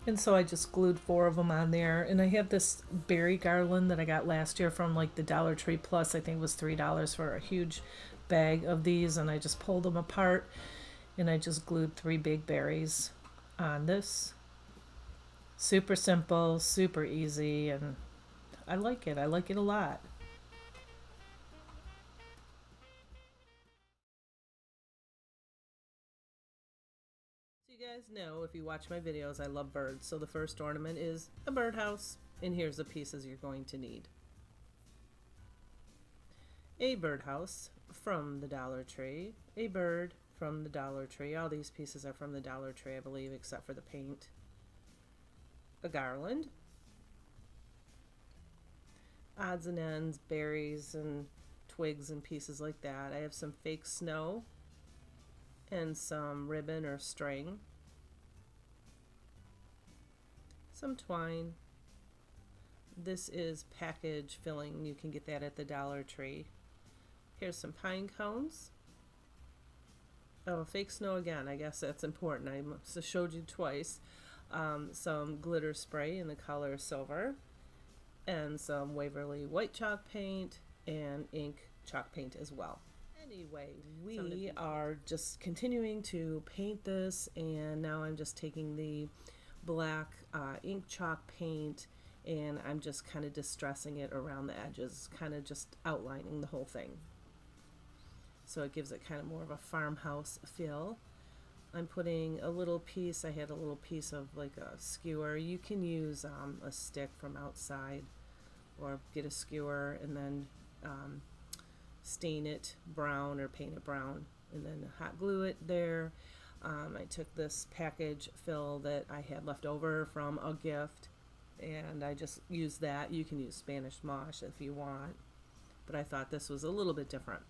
And so I just glued 4 of them on there. And I have this berry garland that I got last year from like the Dollar Tree Plus. I think it was $3 for a huge bag of these. And I just pulled them apart, and I just glued 3 big berries on this. Super simple, super easy, and I like it. I like it a lot. You guys know, if you watch my videos, I love birds. So the first ornament is a birdhouse, and here's the pieces you're going to need. A birdhouse from the Dollar Tree, a bird from the Dollar Tree. All these pieces are from the Dollar Tree, I believe, except for the paint. A garland, odds and ends, berries and twigs and pieces like that. I have some fake snow and some ribbon or string, some twine. This is package filling. You can get that at the Dollar Tree. Here's some pine cones. Oh, fake snow again. I guess that's important. I must have showed you twice. Some glitter spray in the color silver, and some Waverly white chalk paint and ink chalk paint as well. Anyway, we are just continuing to paint this, and now I'm just taking the black ink chalk paint, and I'm just kind of distressing it around the edges, kind of just outlining the whole thing. So it gives it kind of more of a farmhouse feel. I'm putting a little piece, I had a little piece of like a skewer. You can use a stick from outside, or get a skewer and then stain it brown or paint it brown, and then hot glue it there. I took this package fill that I had left over from a gift, and I just used that. You can use Spanish moss if you want, but I thought this was a little bit different.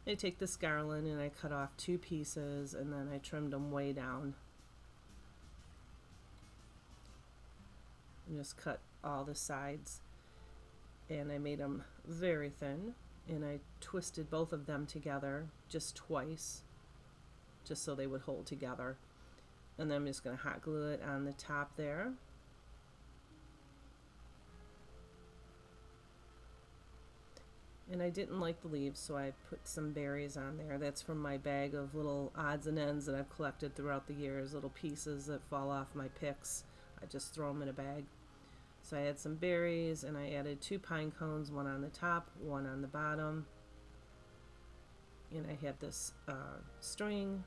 I take this garland and I cut off 2 pieces, and then I trimmed them way down. And just cut all the sides, and I made them very thin, and I twisted both of them together just twice, just so they would hold together. And then I'm just going to hot glue it on the top there. And I didn't like the leaves, so I put some berries on there. That's from my bag of little odds and ends that I've collected throughout the years, little pieces that fall off my picks. I just throw them in a bag. So I had some berries, and I added 2 pine cones, one on the top, one on the bottom. And I had this string,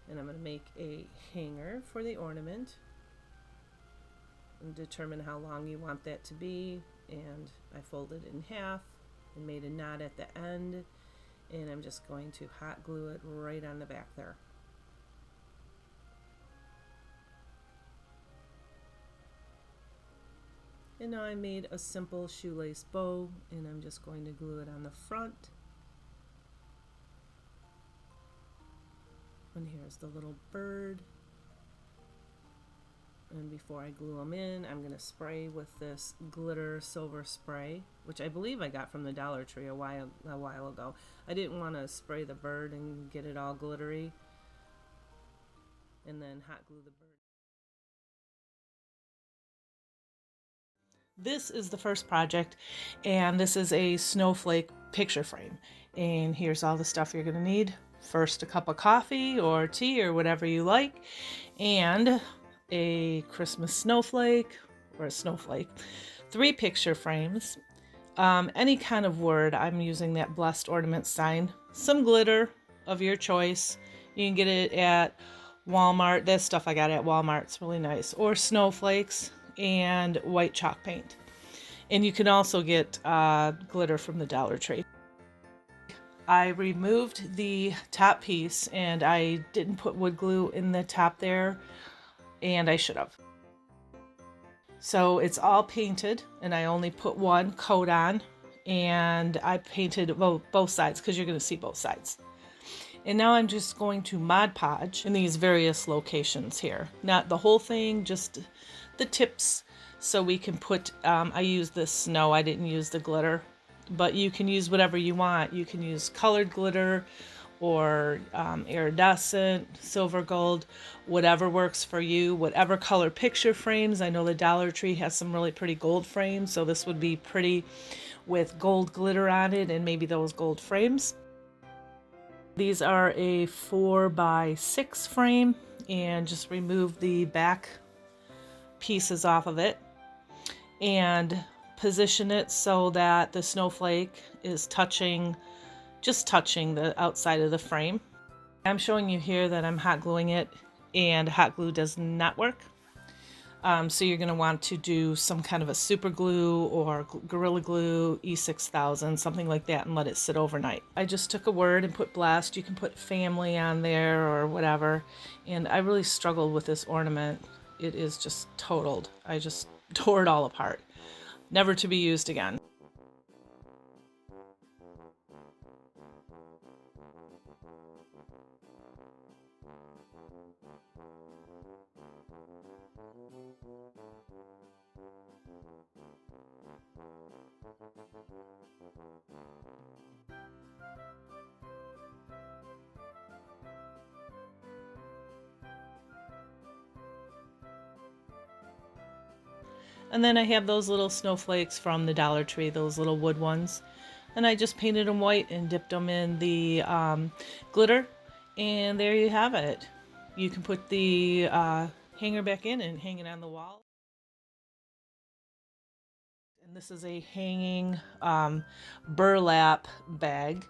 and I'm going to make a hanger for the ornament and determine how long you want that to be. And I folded it in half and made a knot at the end, and I'm just going to hot glue it right on the back there. And now I made a simple shoelace bow, and I'm just going to glue it on the front. And here's the little bird. And before I glue them in, I'm going to spray with this glitter silver spray, which I believe I got from the Dollar Tree a while ago. I didn't want to spray the bird and get it all glittery and then hot glue the bird. This is the first project, and this is a snowflake picture frame. And here's all the stuff you're going to need. First, a cup of coffee or tea or whatever you like, and a Christmas snowflake or a snowflake, 3 picture frames, any kind of word. I'm using that blessed ornament sign, some glitter of your choice. You can get it at Walmart. This stuff I got at Walmart. It's really nice. Or snowflakes and white chalk paint. And you can also get glitter from the Dollar Tree. I removed the top piece and I didn't put wood glue in the top there, and I should have. So it's all painted, and I only put one coat on, and I painted both sides because you're going to see both sides. And now I'm just going to Mod Podge in these various locations here. Not the whole thing, just the tips, so we can put, I used this snow, I didn't use the glitter, but you can use whatever you want. You can use colored glitter or iridescent, silver gold, whatever works for you, whatever color picture frames. I know the Dollar Tree has some really pretty gold frames, so this would be pretty with gold glitter on it and maybe those gold frames. These are a 4x6 frame, and just remove the back pieces off of it and position it so that the snowflake is just touching the outside of the frame. I'm showing you here that I'm hot gluing it, and hot glue does not work. So you're going to want to do some kind of a super glue or Gorilla Glue E6000, something like that, and let it sit overnight. I just took a word and put blessed. You can put family on there or whatever. And I really struggled with this ornament. It is just totaled. I just tore it all apart. Never to be used again. And then I have those little snowflakes from the Dollar Tree, those little wood ones. And I just painted them white and dipped them in the glitter. And there you have it. You can put the hanger back in and hang it on the wall. And this is a hanging burlap bag.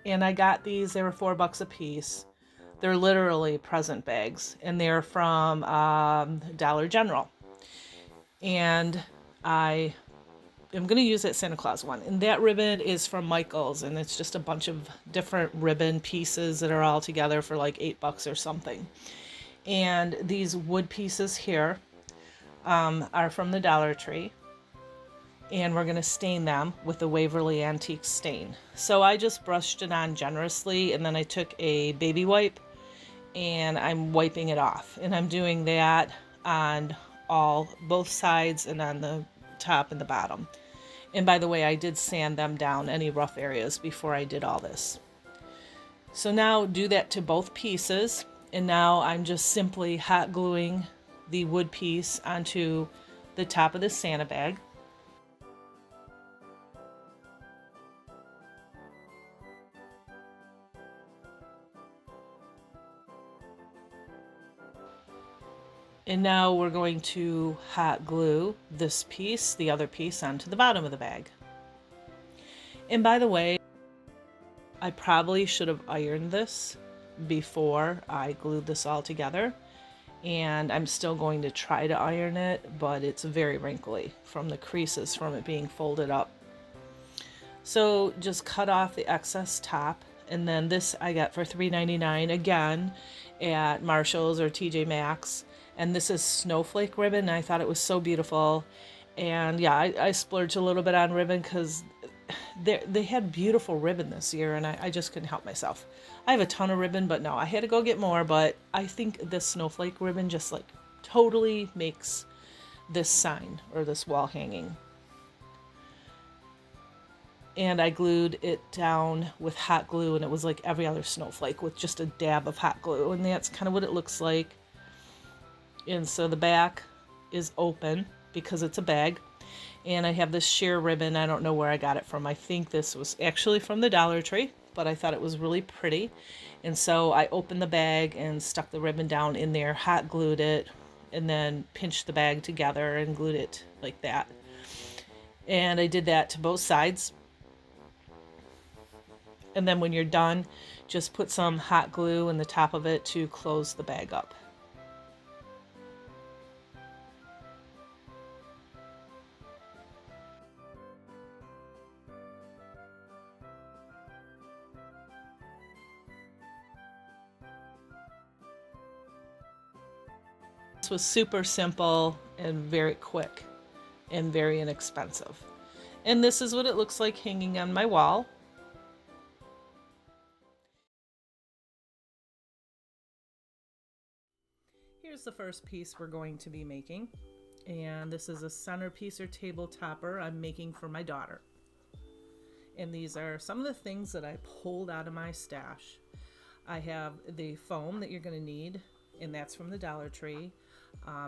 And I got these, they were $4 a piece. They're literally present bags. And they're from Dollar General. And I am going to use that Santa Claus one. And that ribbon is from Michael's, and it's just a bunch of different ribbon pieces that are all together for like $8 or something. And these wood pieces here are from the Dollar Tree. And we're going to stain them with the Waverly Antique stain. So I just brushed it on generously, and then I took a baby wipe and I'm wiping it off. And I'm doing that on both sides and on the top and the bottom. And by the way, I did sand them down, any rough areas, before I did all this. So now do that to both pieces, and now I'm just simply hot gluing the wood piece onto the top of the Santa bag. And now we're going to hot glue this piece, the other piece, onto the bottom of the bag. And by the way, I probably should have ironed this before I glued this all together. And I'm still going to try to iron it, but it's very wrinkly from the creases from it being folded up. So just cut off the excess top. And then this I got for $3.99 again at Marshall's or TJ Maxx. And this is snowflake ribbon. I thought it was so beautiful. And yeah, I splurged a little bit on ribbon because they had beautiful ribbon this year, and I just couldn't help myself. I have a ton of ribbon, but no, I had to go get more. But I think this snowflake ribbon just like totally makes this sign or this wall hanging. And I glued it down with hot glue, and it was like every other snowflake with just a dab of hot glue, and that's kind of what it looks like. And so the back is open because it's a bag, and I have this sheer ribbon. I don't know where I got it from. I think this was actually from the Dollar Tree, but I thought it was really pretty. And so I opened the bag and stuck the ribbon down in there, hot glued it, and then pinched the bag together and glued it like that. And I did that to both sides. And then when you're done, just put some hot glue in the top of it to close the bag up. This was super simple and very quick and very inexpensive. And this is what it looks like hanging on my wall. Here's the first piece we're going to be making. And this is a centerpiece or table topper I'm making for my daughter. And these are some of the things that I pulled out of my stash. I have the foam that you're going to need, and that's from the Dollar Tree.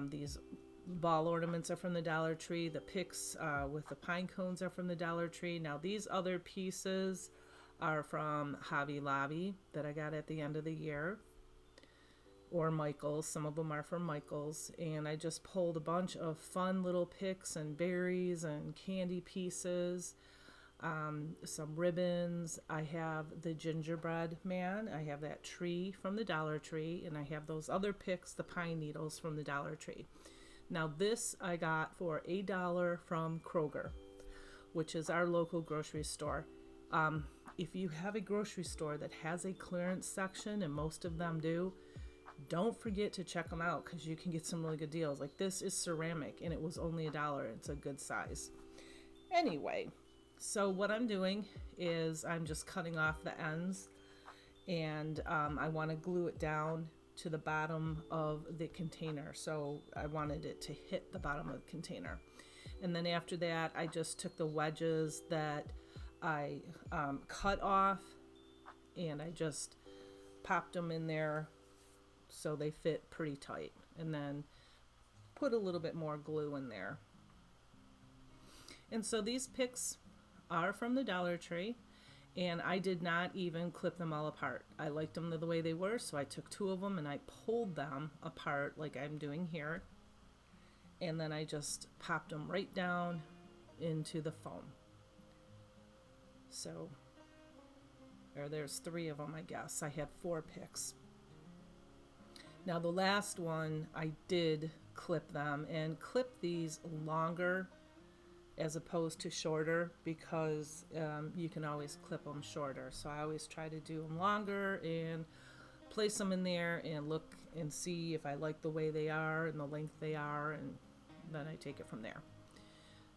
These ball ornaments are from the Dollar Tree. The picks with the pine cones are from the Dollar Tree. Now these other pieces are from Hobby Lobby that I got at the end of the year, or Michael's. Some of them are from Michael's. And I just pulled a bunch of fun little picks and berries and candy pieces, some ribbons. I have the gingerbread man. I have that tree from the Dollar Tree, and I have those other picks, the pine needles from the Dollar Tree. Now this I got for $1 from Kroger, which is our local grocery store. If you have a grocery store that has a clearance section, and most of them do, don't forget to check them out because you can get some really good deals. Like this is ceramic and it was only $1. It's a good size. Anyway, so what I'm doing is I'm just cutting off the ends, and I want to glue it down to the bottom of the container. So I wanted it to hit the bottom of the container. And then after that, I just took the wedges that I cut off, and I just popped them in there so they fit pretty tight, and then put a little bit more glue in there. And so these picks are from the Dollar Tree, and I did not even clip them all apart. I liked them the way they were, so I took 2 of them and I pulled them apart like I'm doing here, and then I just popped them right down into the foam. So there's 3 of them, I guess. I had 4 picks. Now the last one, I did clip them, and clip these longer as opposed to shorter, because you can always clip them shorter. So I always try to do them longer and place them in there and look and see if I like the way they are and the length they are, and then I take it from there.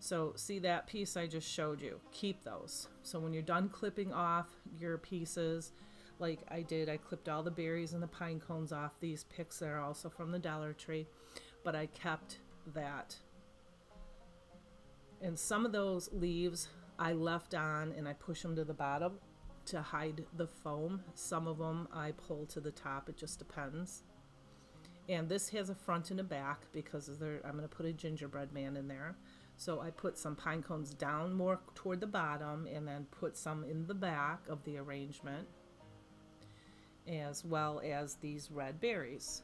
So see that piece I just showed you, keep those. So when you're done clipping off your pieces, like I did, I clipped all the berries and the pine cones off. These picks that are also from the Dollar Tree, but I kept that. And some of those leaves I left on and I push them to the bottom to hide the foam. Some of them I pull to the top, it just depends. And this has a front and a back because I'm going to put a gingerbread man in there. So I put some pine cones down more toward the bottom, and then put some in the back of the arrangement, as well as these red berries.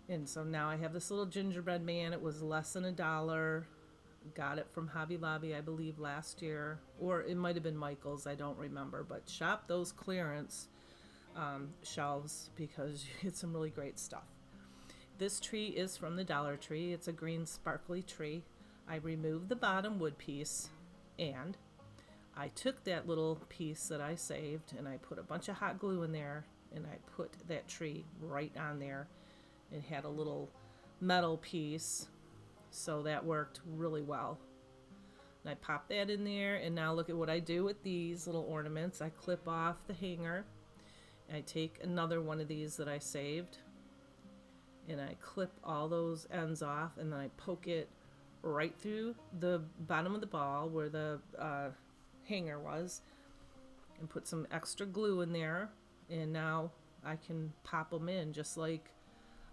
And so now I have this little gingerbread man. It was less than $1. Got it from Hobby Lobby, I believe, last year, or it might have been Michael's, I don't remember. But shop those clearance shelves because you get some really great stuff. This tree is from the Dollar Tree. It's a green sparkly tree. I removed the bottom wood piece, and I took that little piece that I saved and I put a bunch of hot glue in there, and I put that tree right on there. It had a little metal piece, so that worked really well. And I popped that in there, and now look at what I do with these little ornaments. I clip off the hanger. I take another one of these that I saved, and I clip all those ends off, and then I poke it right through the bottom of the ball where the hanger was, and put some extra glue in there, and now I can pop them in just like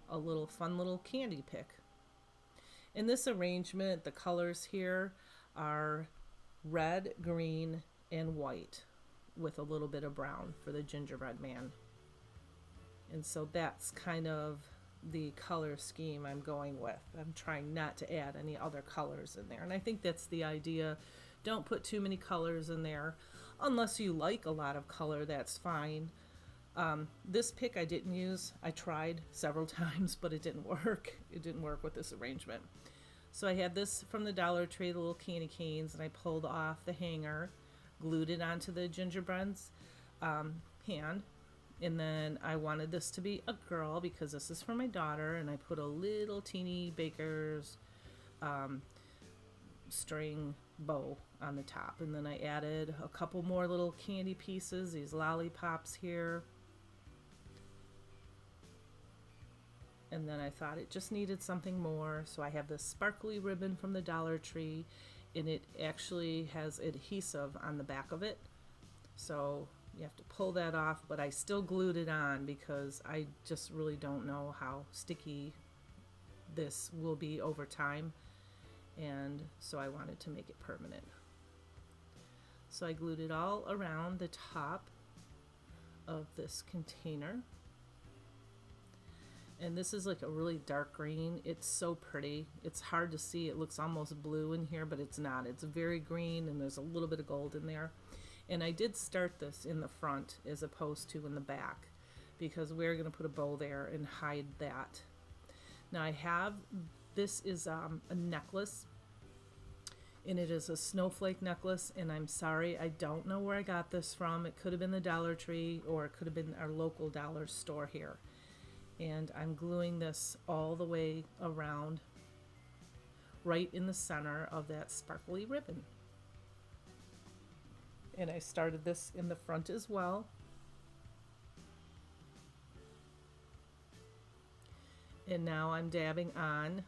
a little fun little candy pick. In this arrangement, the colors here are red, green, and white with a little bit of brown for the gingerbread man. And so that's kind of the color scheme I'm going with. I'm trying not to add any other colors in there. And I think that's the idea. Don't put too many colors in there. Unless you like a lot of color, that's fine. This pick I didn't use. I tried several times, but it didn't work. It didn't work with this arrangement. So I had this from the Dollar Tree, the little candy canes, and I pulled off the hanger, glued it onto the gingerbread's hand. And then I wanted this to be a girl because this is for my daughter, and I put a little teeny baker's string bow on the top. And then I added a couple more little candy pieces, these lollipops here. And then I thought it just needed something more, so I have this sparkly ribbon from the Dollar Tree, and it actually has adhesive on the back of it. So you have to pull that off, but I still glued it on because I just really don't know how sticky this will be over time, and so I wanted to make it permanent. So I glued it all around the top of this container. And this is like a really dark green. It's so pretty. It's hard to see. It looks almost blue in here, but it's not. It's very green, and there's a little bit of gold in there. And I did start this in the front as opposed to in the back because we're going to put a bow there and hide that. Now I have, this is a necklace, and it is a snowflake necklace, and I'm sorry, I don't know where I got this from. It could have been the Dollar Tree, or it could have been our local dollar store here. And I'm gluing this all the way around, right in the center of that sparkly ribbon. And I started this in the front as well. And now I'm dabbing on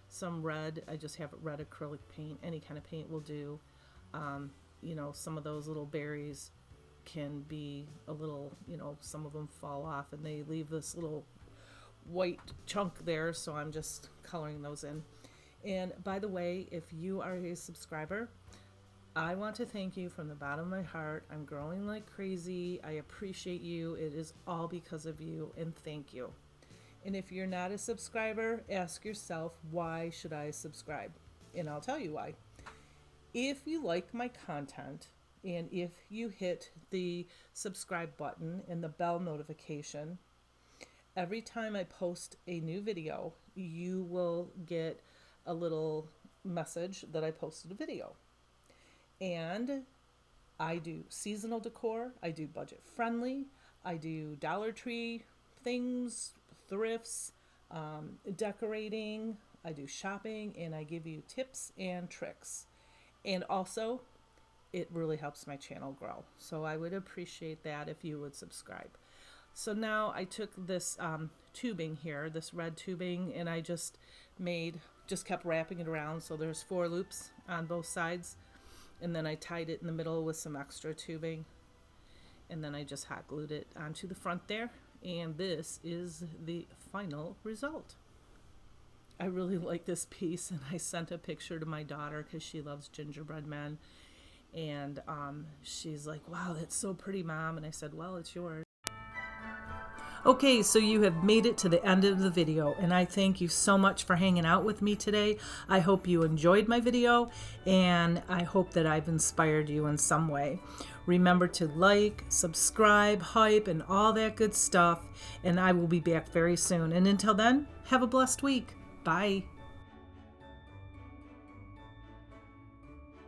some red. I just have red acrylic paint. Any kind of paint will do. You know, some of those little berries can be a little, you know, some of them fall off and they leave this little white chunk there, so I'm just coloring those in. And by the way, if you are a subscriber, I want to thank you from the bottom of my heart. I'm growing like crazy. I appreciate you. It is all because of you, and thank you. And if you're not a subscriber, ask yourself, why should I subscribe? And I'll tell you why. If you like my content, and if you hit the subscribe button and the bell notification, every time I post a new video, you will get a little message that I posted a video. And I do seasonal decor, I do budget friendly, I do Dollar Tree things, thrifts, decorating, I do shopping, and I give you tips and tricks. And also, it really helps my channel grow. So I would appreciate that if you would subscribe. So now I took this tubing here, this red tubing, and I just kept wrapping it around. So there's 4 loops on both sides. And then I tied it in the middle with some extra tubing. And then I just hot glued it onto the front there. And this is the final result. I really like this piece, and I sent a picture to my daughter because she loves gingerbread men. And she's like, wow, that's so pretty, Mom. And I said, well, it's yours. Okay, so you have made it to the end of the video, and I thank you so much for hanging out with me today. I hope you enjoyed my video, and I hope that I've inspired you in some way. Remember to like, subscribe, hype, and all that good stuff, and I will be back very soon. And until then, have a blessed week. Bye.